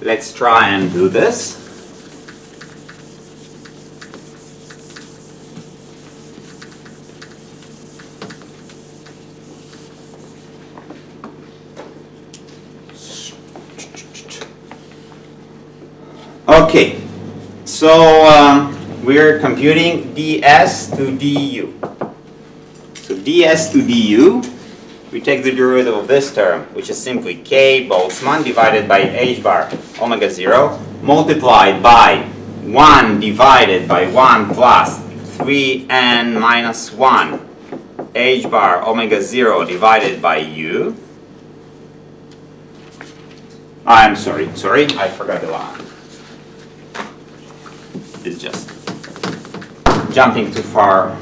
let's try and do this. Okay, so we're computing ds to du. So ds to du, we take the derivative of this term, which is simply k Boltzmann divided by h bar omega 0 multiplied by 1 divided by 1 plus 3n minus 1 h bar omega 0 divided by u. I'm sorry, I forgot the line. It's just jumping too far.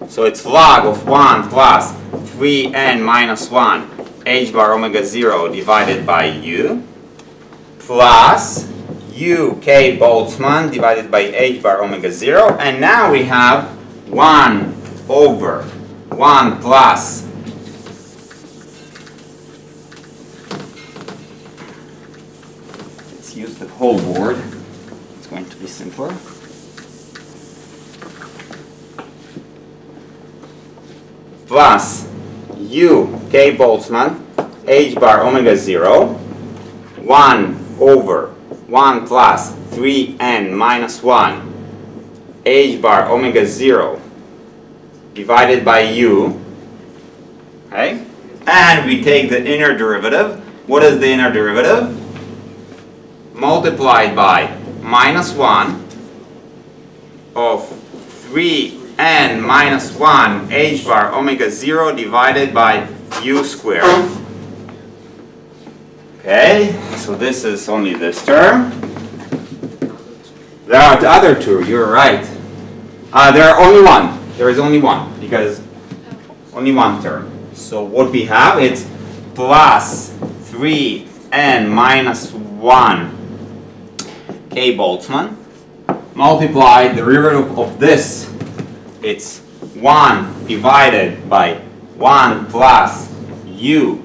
So it's log of 1 plus 3n minus 1 h bar omega 0 divided by u plus u k Boltzmann divided by h bar omega 0. And now we have 1 over 1 plus let's use the whole board. It's going to be simpler. Plus u k Boltzmann h bar omega 0 1 over 1 plus 3n minus 1 h bar omega 0 divided by u. Okay? And we take the inner derivative. What is the inner derivative? multiplied by minus 1 of 3n minus 1 h bar omega 0 divided by u squared. Okay, so this is only this term. There are the other two, you're right. There are only one. There is only one, because only one term. So what we have, it's plus 3n minus 1 k Boltzmann multiplied the derivative of this. It's 1 divided by 1 plus u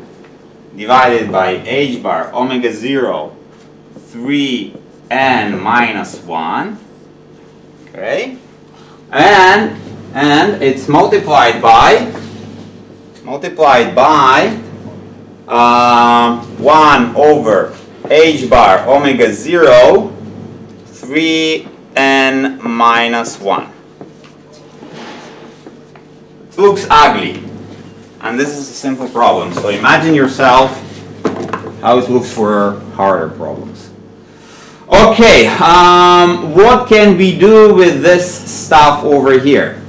divided by h bar omega 0 3n minus 1. Okay, and it's multiplied by 1 over h bar omega 0 3n minus 1. It looks ugly, and this is a simple problem, so imagine yourself how it looks for harder problems. Okay, what can we do with this stuff over here?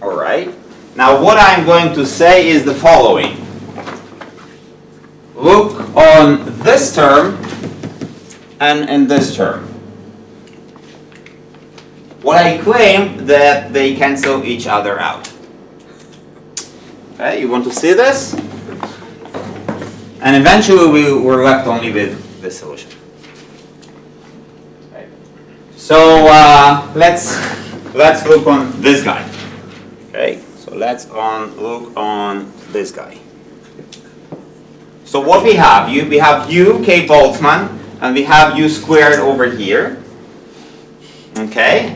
Alright, now what I'm going to say is the following. Look on this term and in this term. What I claim that they cancel each other out. Okay, you want to see this? And eventually we're left only with this solution. Okay. So let's look on this guy. Okay, so let's look on this guy. So what we have u k Boltzmann, and we have u squared over here. Okay.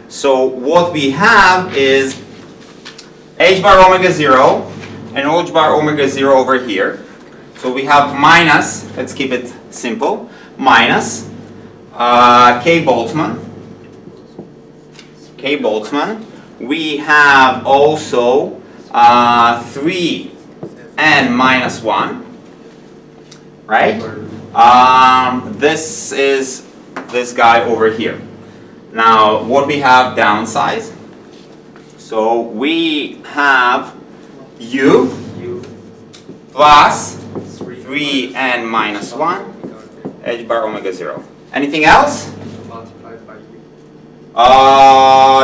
So what we have is h bar omega 0 and h bar omega 0 over here. So we have minus, let's keep it simple, minus k Boltzmann. K Boltzmann. We have also 3n minus 1. Right? This is this guy over here. Now, what we have downside? So we have u plus 3n minus 1 h bar omega 0. Anything else? Multiplied by u.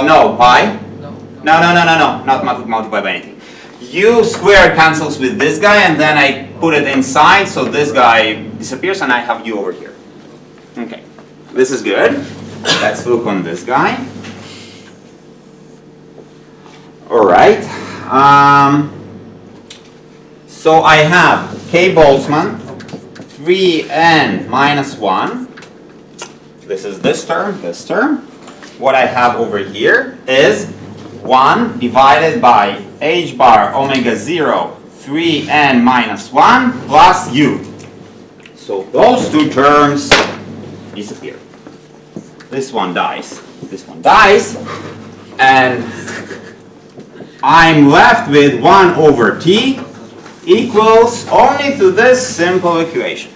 No, pi? No, not multiplied by anything. U squared cancels with this guy, and then I put it inside, so this guy disappears, and I have u over here. Okay, this is good. Let's look on this guy. Alright. So I have k Boltzmann, 3n minus 1. This is this term, this term. What I have over here is 1 divided by h bar omega 0 3n minus 1 plus u. So those two terms disappear. This one dies. This one dies. And I'm left with 1 over t equals only to this simple equation.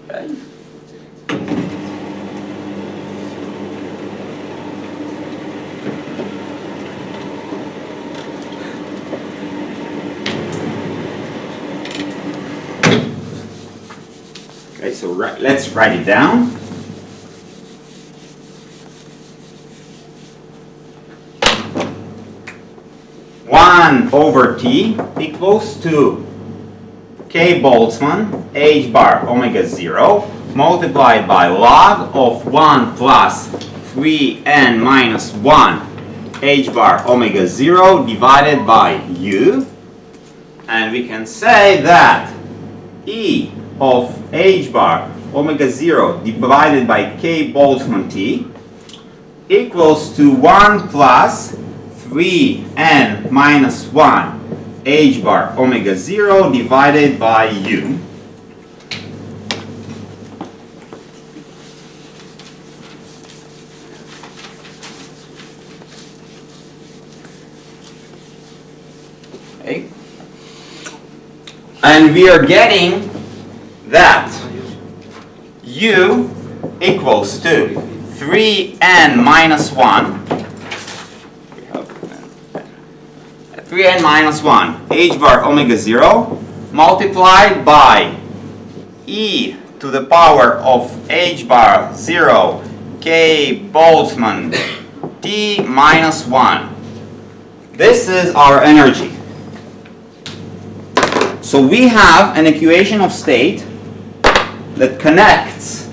Okay. Okay, so let's write it down. Over t equals to k Boltzmann h bar omega 0 multiplied by log of 1 plus 3n minus 1 h bar omega 0 divided by u. And we can say that e of h bar omega 0 divided by k Boltzmann t equals to 1 plus 3n minus 1 h bar omega 0 divided by u. Okay. And we are getting that U equals to 3n minus 1. 3n minus 1 h bar omega 0 multiplied by e to the power of h bar 0 k Boltzmann t minus 1. This is our energy. So we have an equation of state that connects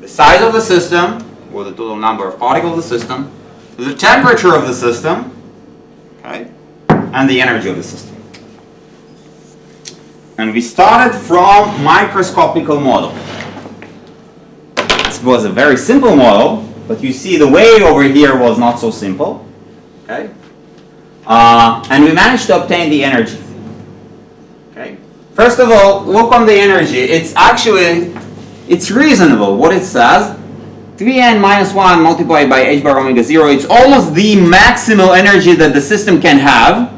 the size of the system, or the total number of particles of the system, to the temperature of the system, okay, and the energy of the system. And we started from microscopical model. This was a very simple model, but you see the way over here was not so simple. Okay? And we managed to obtain the energy. Okay? First of all, look on the energy. It's reasonable what it says. 3n minus 1 multiplied by h bar omega 0. It's almost the maximal energy that the system can have.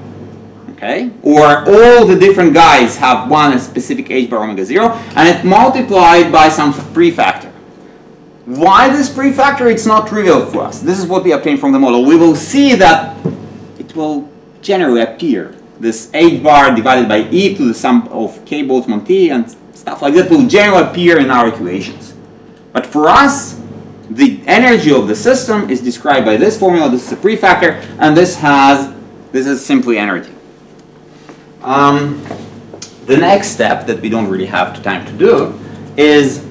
Okay? Or all the different guys have one specific h bar omega 0, and it multiplied by some prefactor. Why this prefactor? It's not trivial for us. This is what we obtain from the model. We will see that it will generally appear. This h bar divided by e to the sum of k Boltzmann t and stuff like that will generally appear in our equations. But for us, the energy of the system is described by this formula. This is a prefactor, and this is simply energy. The next step that we don't really have time to do is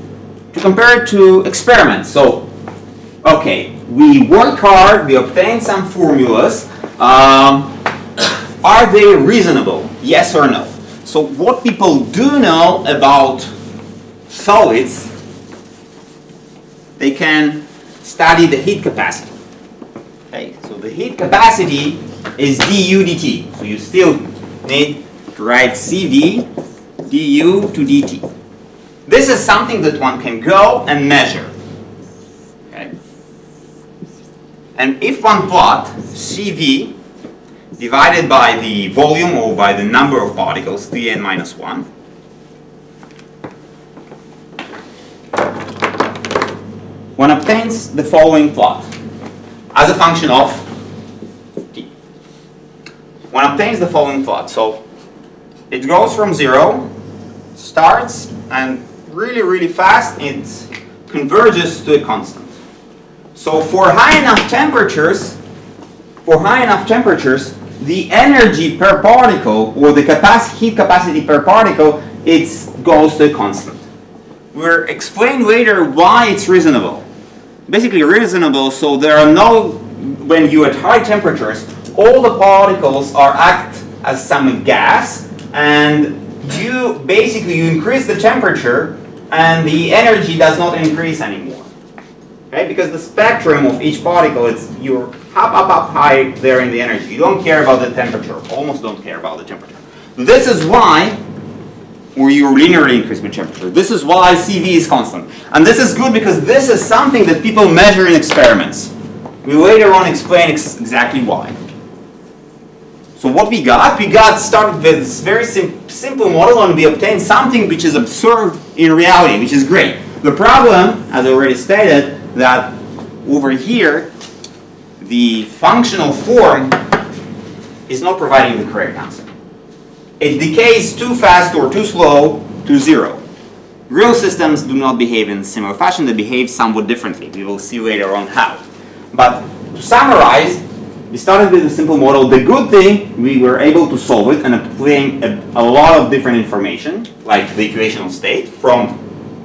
to compare it to experiments. So, okay, we work hard, we obtain some formulas. Are they reasonable? Yes or no? So what people do know about solids, they can study the heat capacity. Okay, so the heat capacity is du dt. So you still need to write CV du to dt. This is something that one can go and measure. Okay? And if one plot CV divided by the volume or by the number of particles, 3n minus 1, one obtains the following plot as a function of t. One obtains the following plot. So it goes from 0, starts, and really fast it converges to a constant. So for high enough temperatures, the energy per particle, or the heat capacity per particle, it goes to a constant. We'll explain later why it's reasonable. Basically reasonable, so there are no, when you at high temperatures, all the particles act as some gas, and you increase the temperature, and the energy does not increase anymore. Okay? Because the spectrum of each particle, you're up high there in the energy. You don't care about the temperature, almost don't care about the temperature. This is why, or you linearly increase with temperature. This is why CV is constant. And this is good because this is something that people measure in experiments. We later on explain exactly why. So what we got started with this very simple model, and we obtained something which is absurd in reality, which is great. The problem, as I already stated, that over here, the functional form is not providing the correct answer. It decays too fast or too slow to 0. Real systems do not behave in a similar fashion. They behave somewhat differently. We will see later on how. But to summarize, we started with a simple model. The good thing, we were able to solve it and obtain a lot of different information, like the equation of state from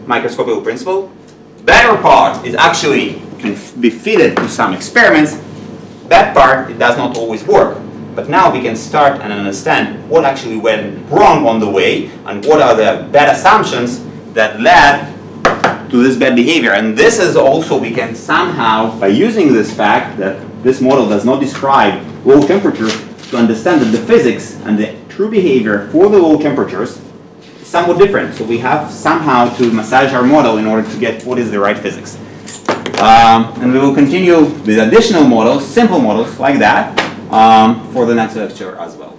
microscopical principle. Better part is actually can be fitted to some experiments. That part, it does not always work. But now we can start and understand what actually went wrong on the way and what are the bad assumptions that led to this bad behavior. And this is also, we can somehow, by using this fact that this model does not describe low temperatures, to understand that the physics and the true behavior for the low temperatures is somewhat different. So we have somehow to massage our model in order to get what is the right physics. And we will continue with additional models, simple models like that, for the next lecture as well.